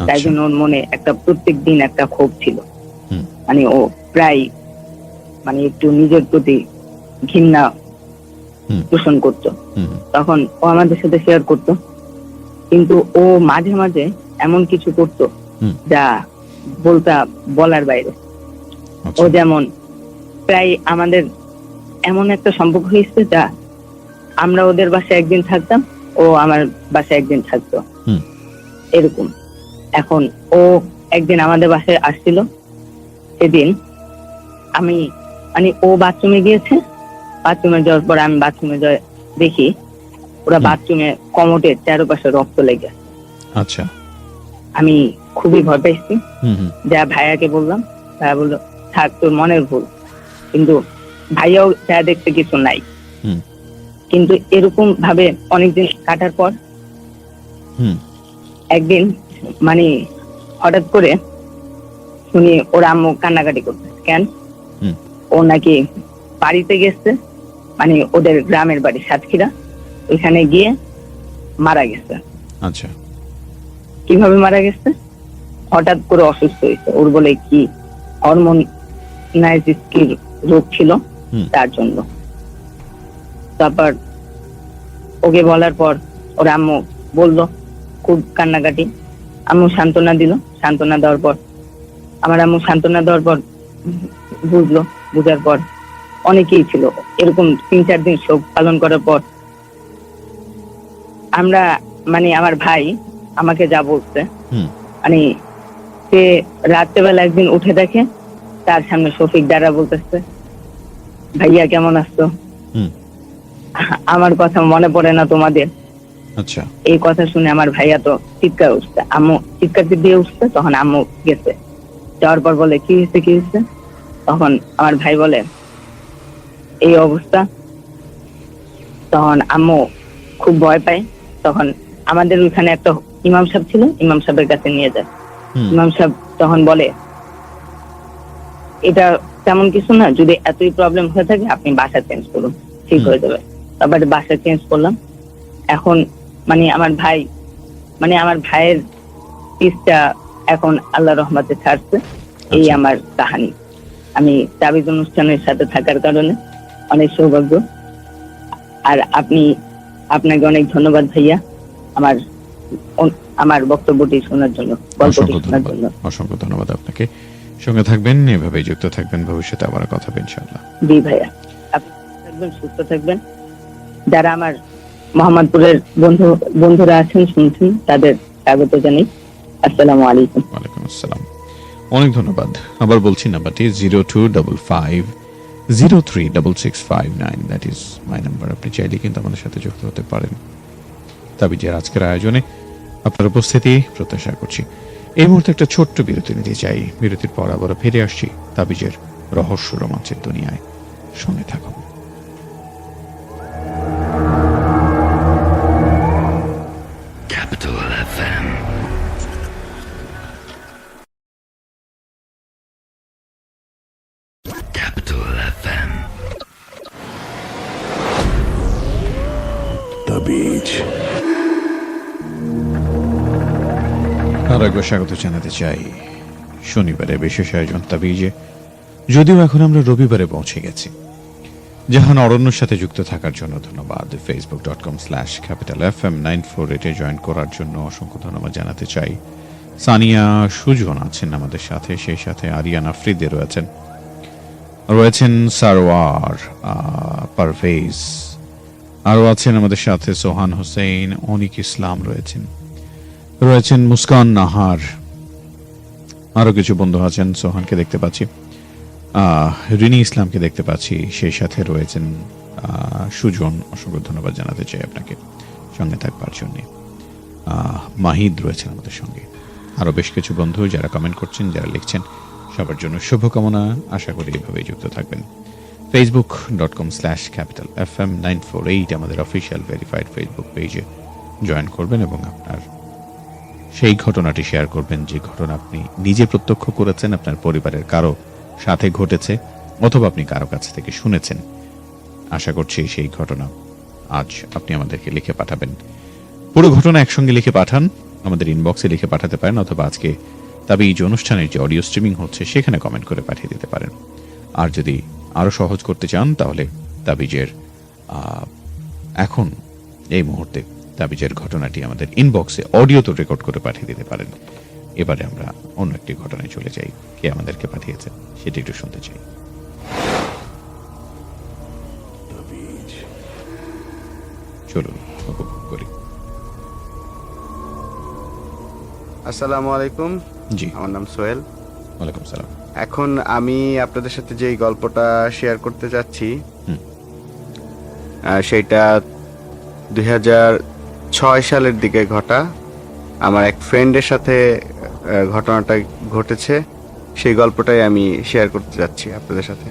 তাই জন্য ওর মনে একটা প্রত্যেক দিন একটা ক্ষোভ ছিল। মানে ও প্রায় মানে একটু নিজের প্রতি ঘৃণা পোষণ করত। তখন ও আমাদের সাথে শেয়ার করত, কিন্তু ও মাঝে মাঝে এমন কিছু করত যা বলার বাইরে। ও যেমন প্রায় আমাদের এমন একটা সম্পর্ক হয়েছে যা আমরা ওদের বাসায় একদিন থাকতাম, ও আমার বাসায় একদিন থাকতো, এরকম। এখন ও একদিন আমাদের বাসায় আসছিল, সেদিন আমি মানে ও বাথরুমে গিয়েছে, বাথরুমে যাওয়ার পর আমি বাথরুমে দেখি ওরা বাথরুমে কমোডের চারপাশে রক্ত লেগে। আচ্ছা। আমি খুবই ভয় পাইছি, যা ভাইয়াকে বললাম, ভাইয়া বললো থাক, তোর মনের ভুল। কিন্তু ভাইয়াও যা দেখতে কিছু নাই। কিন্তু এরকম ভাবে অনেকদিন কাটার পর একদিন মানে হঠাৎ করে শুনি ওর আম্মু কান্নাকাটি করতে। কেন? ও নাকি বাড়িতে গেছে, মানে ওদের গ্রামের বাড়ি সাতক্ষীরা, ওইখানে গিয়ে মারা গেছে। আচ্ছা। কিভাবে মারা গেছে? হঠাৎ করে অসুস্থ হয়েছে, ওর বলে কি হরমোন নাইস স্কিল রোগ ছিল, তার জন্য। তারপর ওকে বলার পর ওর আম্মু বললো, খুব কান্নাকাটি, আম্মু সান্ত্বনা দিল। সান্ত্বনা দেওয়ার পর আমার আম্মু সান্ত্বনা দেওয়ার পর বুঝলো, বুঝার পর অনেকেই ছিল এরকম 3-4 দিন শোক পালন করার পর আমরা মানে আমার ভাই আমাকে যা বলছে, মানে সে রাত্রেবেলা একদিন উঠে দেখে তার সামনে শফিক দ্বারা বলতেছে, ভাইয়া কেমন আছো, আমার কথা মনে পড়ে না তোমাদের? আচ্ছা। এই কথা শুনে আমার ভাইয়া তো চিৎকার উঠছে, আম্মু চিৎকার দিয়ে উঠছে। তখন আম্মু গেছে, যাওয়ার পর বলে কি হয়েছে কি হয়েছে, তখন আমার ভাই বলে এই অবস্থা। তখন আম্মু খুব ভয় পায়। তখন আমাদের ওইখানে একটা ইমাম সাহেব ছিল, ইমাম সাহেবের কাছে নিয়ে যায়। ইমাম সাহেব তখন বলে এটা তেমন কিছু না, যদি এতই প্রবলেম হয়ে থাকে আপনি বাসা চেঞ্জ করুন, ঠিক হয়ে যাবে। তারপরে বাসা চেঞ্জ করলাম। এখন মানে আমার ভাইয়ের পিসটা এখন আল্লাহ রহমতে ছাড়ছে। এই আমার কাহিনী। আমি তাবিজ অনুষ্ঠানের সাথে থাকার কারণে অনেক সৌভাগ্য। আর আপনাকে অনেক ধন্যবাদ ভাইয়া আমার বক্তব্যটি শোনার জন্য, গল্পটি শোনার জন্য। অসংখ্য ধন্যবাদ আপনাকে। সঙ্গে থাকবেন, এভাবেই যুক্ত থাকবেন, ভবিষ্যতে আবার কথা হবে ইনশাআল্লাহ। জি ভাইয়া, আপনি থাকবেন, সুস্থ থাকবেন। যারা আমার মোহাম্মদপুরের বন্ধুরা আছেন শুনছেন, তাদের স্বাগত জানাই। আসসালামু আলাইকুম। ওয়ালাইকুম আসসালাম। অনেক ধন্যবাদ। আবার বলছি, নাম্বারটি 0255036659, দ্যাট ইজ মাই নাম্বার। আপনি চাইলে কিন্তু আমাদের সাথে যুক্ত হতে পারেন। তাবিজের আজকের আয়োজনে আপনার উপস্থিতি প্রত্যাশা করছি। এই মুহূর্তে একটা ছোট্ট বিরতি নিতে চাই। বিরতির পর আবার ফিরে আসছি তাবিজের রহস্য রোমাঞ্চের দুনিয়ায়। সঙ্গে থাকুন। Capital FM. Capital FM. Tabeej. আর একবার স্বাগত জানাতে চাই শনিবারে বিশেষ আয়োজন তাবিজে। যদিও এখন আমরা রবিবারে পৌঁছে গেছি। জাহান অরণ্যর সাথে যুক্ত থাকার জন্য ধন্যবাদ। facebook.com/capitalfm948 জয়েন করার জন্য অসংখ্য ধন্যবাদ জানাতে চাই। সানিয়া সুজন আছেন আমাদের সাথে, সেই সাথে আরিয়ান আফ্রিদে রয়েছেন সারওয়ার পারভেজ, আরও আছেন আমাদের সাথে সোহান হোসেন, অনিক ইসলাম রয়েছেন মুস্কান নাহার, আরো কিছু বন্ধু আছেন। সোহানকে দেখতে পাচ্ছি, রিনি ইসলামকে দেখতে পাচ্ছি, সেই সাথে রয়েছেন সুজন। অসংখ্য ধন্যবাদ জানাতে চাই আপনাকে সঙ্গে থাকবার জন্য। মাহিদ রয়েছেন আমাদের সঙ্গে, আরো বেশ কিছু বন্ধু যারা কমেন্ট করছেন, যারা লিখছেন, সবার জন্য শুভকামনা। আশা করি এইভাবেই যুক্ত থাকবেন। facebook.com/capitalfm948 আমাদের অফিসিয়াল ভেরিফাইড ফেসবুক পেজে জয়েন করবেন এবং আপনার সেই ঘটনাটি শেয়ার করবেন যে ঘটনা আপনি নিজে প্রত্যক্ষ করেছেন, আপনার পরিবারের কারো সাথে ঘটেছে, অথবা আপনি কারো কাছ থেকে শুনেছেন। আশা করছি সেই ঘটনা আজ আপনি আমাদেরকে লিখে পাঠাবেন। পুরো ঘটনা একসঙ্গে লিখে পাঠান, আমাদের ইনবক্সে লিখে পাঠাতে পারেন, অথবা আজকে তাবিজ অনুষ্ঠানের যে অডিও স্ট্রিমিং হচ্ছে সেখানে কমেন্ট করে পাঠিয়ে দিতে পারেন। আর যদি আরো সহজ করতে চান তাহলে তাবিজের এখন এই মুহূর্তে তাবিজের ঘটনাটি আমাদের ইনবক্সে অডিও তো রেকর্ড করে পাঠিয়ে দিতে পারেন। এবারে আমরা অন্য একটি ঘটনায় চলে যাই। কে আমাদেরকে পাঠিয়েছে সেটি একটু শুনতে চাই। চলুন উপভোগ করি। আসসালামু আলাইকুম। জি, আমার নাম সোহেল। ওয়ালাইকুম সালাম। এখন আমি আপনাদের সাথে যেই গল্পটা শেয়ার করতে যাচ্ছি সেইটা 2006 সালের দিকে ঘটা। আমার এক ফ্রেন্ডের সাথে ঘটনাটা ঘটেছে, সেই গল্পটাই আমি শেয়ার করতে যাচ্ছি আপনাদের সাথে।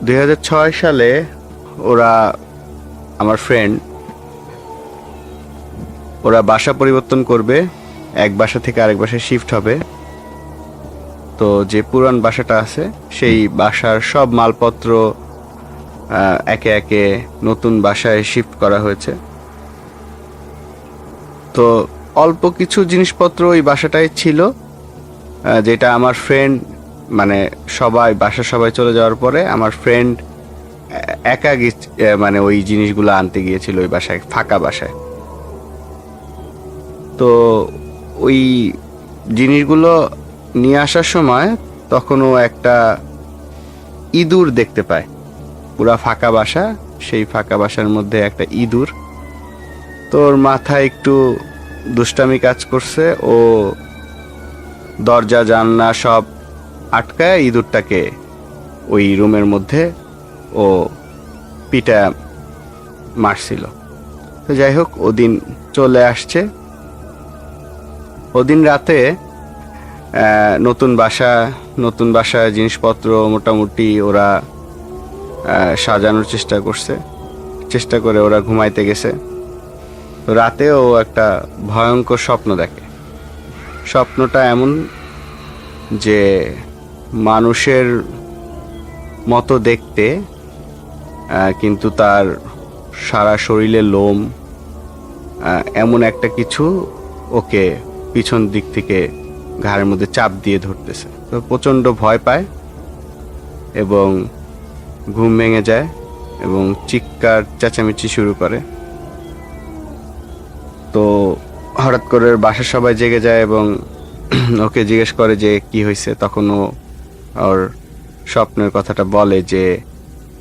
2006 সালে আমার ফ্রেন্ড ওরা বাসা পরিবর্তন করবে, এক বাসা থেকে আরেক বাসায় শিফট হবে। তো যে পুরান বাসাটা আছে সেই বাসার সব মালপত্র একে একে নতুন বাসায় শিফট করা হয়েছে। তো অল্প কিছু জিনিসপত্র ওই বাসাটায় ছিল, যেটা আমার ফ্রেন্ড, মানে সবাই বাসার সবাই চলে যাওয়ার পরে আমার ফ্রেন্ড একা মানে ওই জিনিসগুলো আনতে গিয়েছিল ওই বাসায়, ফাঁকা বাসায়। তো ওই জিনিসগুলো নিয়ে আসার সময় তখনও একটা ইঁদুর দেখতে পায়, পুরা ফাঁকা বাসা, সেই ফাঁকা বাসার মধ্যে একটা ইঁদুর। তোর মাথায় একটু দুষ্টামি কাজ করছে, ও দরজা জানলা সব আটকায় ইঁদুরটাকে ওই রুমের মধ্যে ও পিটা মারছিল। তো যাই হোক, ওদিন চলে আসছে। ওদিন রাতে নতুন বাসা জিনিসপত্র মোটামুটি ওরা সাজানোর চেষ্টা করে ওরা ঘুমাইতে গেছে। তো রাতেও একটা ভয়ঙ্কর স্বপ্ন দেখে। স্বপ্নটা এমন যে মানুষের মতো দেখতে, কিন্তু তার সারা শরীরে লোম, এমন একটা কিছু ওকে পিছন দিক থেকে ঘাড়ের মধ্যে চাপ দিয়ে ধরতেছে। তো প্রচণ্ড ভয় পায় এবং ঘুম ভেঙে যায় এবং চিৎকার চেঁচামেচি শুরু করে। তো হঠাৎ করে বাসার সবাই জেগে যায় এবং ওকে জিজ্ঞেস করে যে কি হয়েছে। তখন ও ওর স্বপ্নের কথাটা বলে যে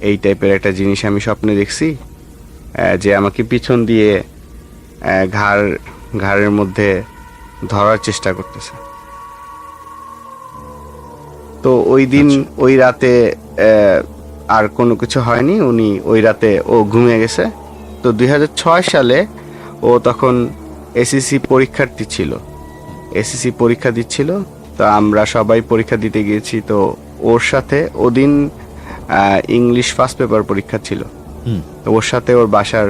এই টাইপের একটা জিনিস আমি স্বপ্নে দেখছি, যে আমাকে পিছন দিয়ে ঘাড়ের মধ্যে ধরার চেষ্টা করতেছে। তো ওই দিন ওই রাতে আর কোনো কিছু হয়নি, উনি ওই রাতে ও ঘুমিয়ে গেছে। তো 2006 সালে ও তখন এসএসসি পরীক্ষার্থী ছিল, এসএসসি পরীক্ষা দিচ্ছিল। তো আমরা সবাই পরীক্ষা দিতে গিয়েছি। তো ওর সাথে ওদিন ইংলিশ ফার্স্ট পেপার পরীক্ষা ছিল। তো ওর সাথে ওর বাসার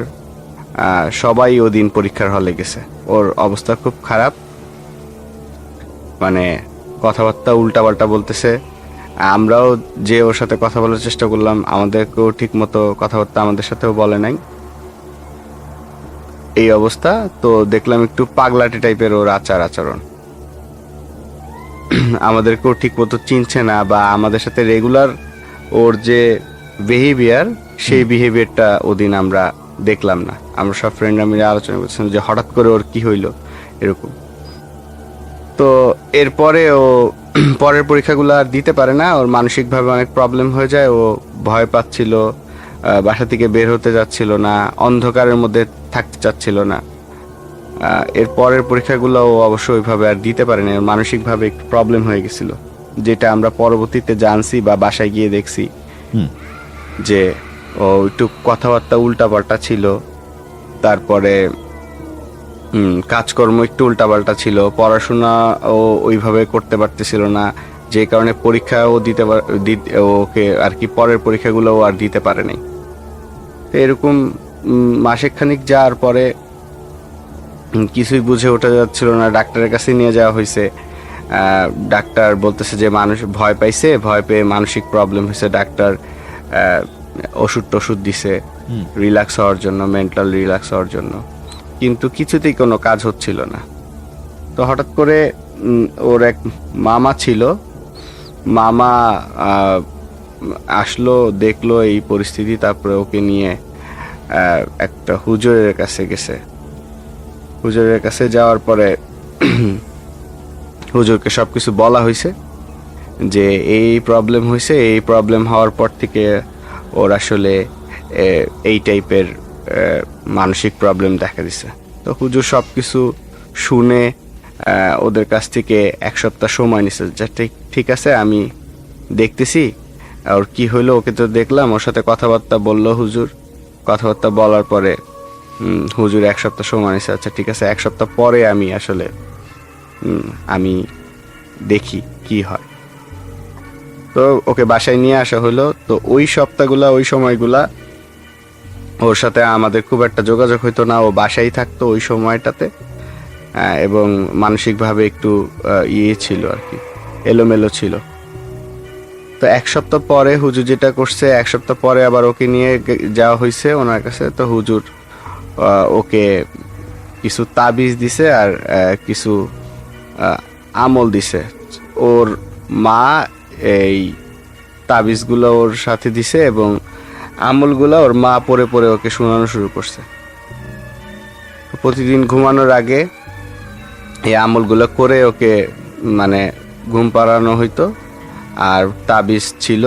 সবাই ওদিন পরীক্ষার হলে গেছে। ওর অবস্থা খুব খারাপ, মানে কথাবার্তা উল্টাপাল্টা বলতেছে। আমরাও যে ওর সাথে কথা বলার চেষ্টা করলাম, আমাদেরকেও ঠিক মতো কথাবার্তা আমাদের সাথেও বলে নাই, এই অবস্থা। তো দেখলাম একটু পাগলাটে টাইপের ওর আচরণ, আমাদেরকেও ঠিক মতো চিনছে না, বা আমাদের সাথে রেগুলার ওর যে বিহেভিয়ার, সেই বিহেভিয়ারটা ওদিন আমরা দেখলাম না। আমরা সব ফ্রেন্ডরা মিলে আলোচনা করছিলাম যে হঠাৎ করে ওর কি হইলো এরকম। তো এরপরে ও পরের পরীক্ষাগুলো আর দিতে পারে না, ওর মানসিকভাবে অনেক প্রবলেম হয়ে যায়। ও ভয় পাচ্ছিল, বাসা থেকে বের হতে যাচ্ছিল না, অন্ধকারের মধ্যে থাকতে চাচ্ছিল না। এর পরের পরীক্ষাগুলো ও অবশ্য ওইভাবে আর দিতে পারেনি, ওর মানসিকভাবে একটু প্রবলেম হয়ে গেছিল, যেটা আমরা পরবর্তীতে জানছি বা বাসায় গিয়ে দেখছি যে ও একটু কথাবার্তা উল্টাপাল্টা ছিল। তারপরে কাজকর্ম একটু উল্টাপাল্টা ছিল, পড়াশোনা ও ওইভাবে করতে পারতেছিল না, যে কারণে পরীক্ষা ও ওকে আর কি পরের পরীক্ষাগুলো ও আর দিতে পারে নাই। তো এরকম মাসেখানিক যাওয়ার পরে কিছুই বুঝে ওঠা যাচ্ছিল না, ডাক্তারের কাছে নিয়ে যাওয়া হয়েছে। ডাক্তার বলতেছে যে মানুষ ভয় পাইছে, ভয় পেয়ে মানসিক প্রবলেম হয়েছে। ডাক্তার ওষুধ দিছে রিল্যাক্স হওয়ার জন্য, মেন্টাল রিল্যাক্স হওয়ার জন্য, কিন্তু কিছুতেই কোনো কাজ হচ্ছিল না। তো হঠাৎ করে ওর এক মামা ছিল, মামা আসলো, দেখলো এই পরিস্থিতি, তারপরে ওকে নিয়ে একটা হুজুরের কাছে গেছে। হুজুরের কাছে যাওয়ার পরে হুজুরকে সবকিছু বলা হয়েছে যে এই প্রবলেম হয়েছে, এই প্রবলেম হওয়ার পর থেকে ওর আসলে এই টাইপের মানসিক প্রবলেম দেখা দিছে। তো হুজুর সবকিছু শুনে ওদের কাছ থেকে 1 সপ্তাহ সময় নিছে, যা ঠিক আছে আমি দেখতেছি ওর কি হইলো। ওকে তো দেখলাম, ওর সাথে কথাবার্তা বললো হুজুর। কথাবার্তা বলার পরে হুজুর 1 সপ্তাহ সময় নিছে। আচ্ছা ঠিক আছে, 1 সপ্তাহ পরে আমি আসলে আমি দেখি কি হয়। তো ওকে বাসায় নিয়ে আসা হলো। তো ওই সপ্তাহগুলা, ওই সময়গুলা ওর সাথে আমাদের খুব একটা যোগাযোগ হইতো না, ও বাসায় থাকতো ওই সময়টাতে, এবং মানসিকভাবে একটু ছিল আর কি, এলোমেলো ছিল। তো 1 সপ্তাহ পরে হুজুর যেটা করছে, 1 সপ্তাহ পরে আবার ওকে নিয়ে যাওয়া হয়েছে ওনার কাছে। তো হুজুর ওকে কিছু তাবিজ দিছে আর কিছু আমল দিছে, ওর মা এই তাবিজগুলো ওর সাথে দিছে এবং আমলগুলো ওর মা পরে পরে ওকে শোনানো শুরু করছে। প্রতিদিন ঘুমানোর আগে এই আমলগুলো করে ওকে মানে ঘুম পাড়ানো হইতো। আর তাবিজ ছিল,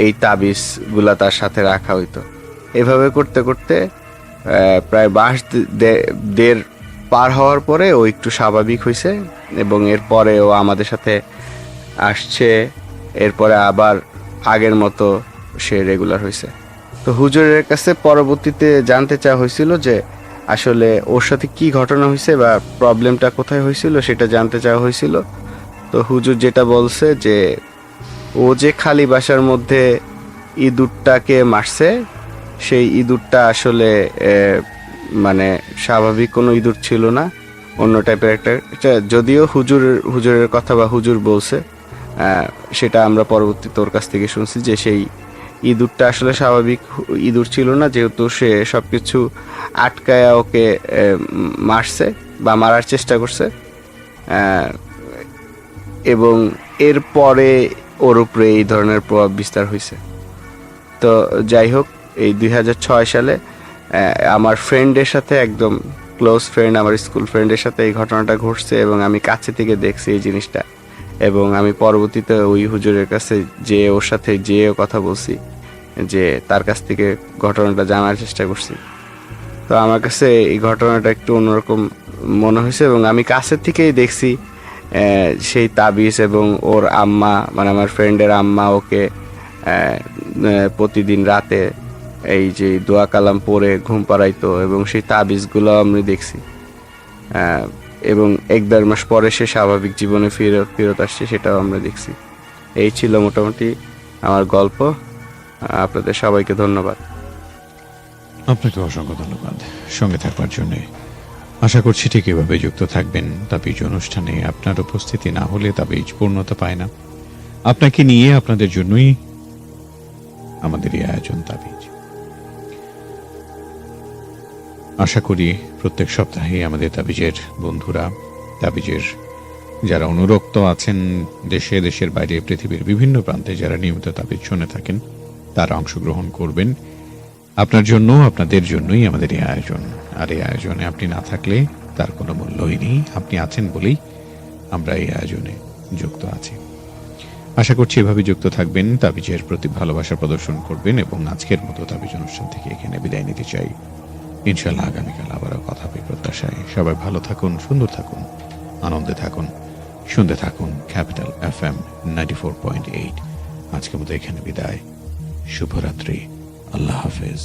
এই তাবিজগুলা তার সাথে রাখা হইতো। এভাবে করতে করতে প্রায় মাস দেড় পার হওয়ার পরে ও একটু স্বাভাবিক হয়েছে এবং এরপরে ও আমাদের সাথে আসছে। এরপরে আবার আগের মতো সে রেগুলার হয়েছে। তো হুজুরের কাছে পরবর্তীতে জানতে চাওয়া হয়েছিল যে আসলে ওর সাথে কি ঘটনা হয়েছে বা প্রবলেমটা কোথায় হয়েছিল সেটা জানতে চাওয়া হয়েছিল। তো হুজুর যেটা বলছে যে ও যে খালি বাসার মধ্যে ইঁদুরটাকে মারছে, সেই ইঁদুরটা আসলে মানে স্বাভাবিক কোনো ইঁদুর ছিল না, অন্য টাইপের একটা। যদিও হুজুরের কথা বা হুজুর বলছে, সেটা আমরা পরবর্তীতে ওর কাছ থেকে শুনছি যে সেই ইঁদুরটা আসলে স্বাভাবিক ইঁদুর ছিল না, যেহেতু সে সবকিছু আটকায়া ওকে মারছে বা মারার চেষ্টা করছে। এবং এরপরে ওর উপরে এই ধরনের প্রভাব বিস্তার হয়েছে। তো যাই হোক, এই 2006 সালে আমার ফ্রেন্ডের সাথে, একদম ক্লোজ ফ্রেন্ড, আমার স্কুল ফ্রেন্ডের সাথে এই ঘটনাটা ঘটছে এবং আমি কাছে থেকে দেখছি এই জিনিসটা। এবং আমি পরবর্তীতে ওই হুজুরের কাছে যে ওর সাথে যেও কথা বলছি, যে তার কাছ থেকে ঘটনাটা জানার চেষ্টা করছি। তো আমার কাছে এই ঘটনাটা একটু অন্যরকম মনে হয়েছে এবং আমি কাছের থেকেই দেখছি সেই তাবিজ এবং ওর আম্মা, মানে আমার ফ্রেন্ডের আম্মা ওকে প্রতিদিন রাতে এই যে দোয়া কালাম পড়ে ঘুম পাড়াইতো এবং সেই তাবিজগুলো আমি দেখছি। এবং 1-1.5 মাস পরে সে স্বাভাবিক জীবনে ফেরত আসছে, সেটাও আমরা দেখছি। এই ছিল মোটামুটি আমার গল্প। আপনাদের সবাইকে ধন্যবাদ। আপনাকে অসংখ্য ধন্যবাদ সঙ্গে থাকবার জন্য। আশা করছি ঠিক এভাবে যুক্ত থাকবেন। তাবিজ অনুষ্ঠানে আপনার উপস্থিতি না হলে তাবিজ পূর্ণতা পায় না। আপনাকে নিয়ে, আপনাদের জন্যই আমাদের এই আয়োজন তাবিজ। আশা করি প্রত্যেক সপ্তাহে আমাদের তাবিজের বন্ধুরা, তাবিজের যারা অনুরক্ত আছেন দেশে, দেশের বাইরে, পৃথিবীর বিভিন্ন প্রান্তে যারা নিয়মিত তাবিজ শুনে থাকেন, তারা অংশগ্রহণ করবেন। আপনার জন্য, আপনাদের জন্যই আমাদের এই আয়োজন। আর এই আয়োজনে আপনি না থাকলে তার কোনো মূল্যই নেই। আপনি আছেন বলেই আমরা এই আয়োজনে যুক্ত আছি। আশা করছি এভাবে যুক্ত থাকবেন, তাবিজের প্রতি ভালোবাসা প্রদর্শন করবেন এবং আজকের মতো তাবিজ অনুষ্ঠান থেকে এখানে বিদায় নিতে চাই। ইনশাল্লাহ আগামীকাল আবারও কথা হবে প্রত্যাশায়। সবাই ভালো থাকুন, সুন্দর থাকুন, আনন্দে থাকুন, শুনতে থাকুন ক্যাপিটাল FM 94.8। আজকের মতো এখানে বিদায়। শুভরাত্রি। আল্লাহ হাফেজ।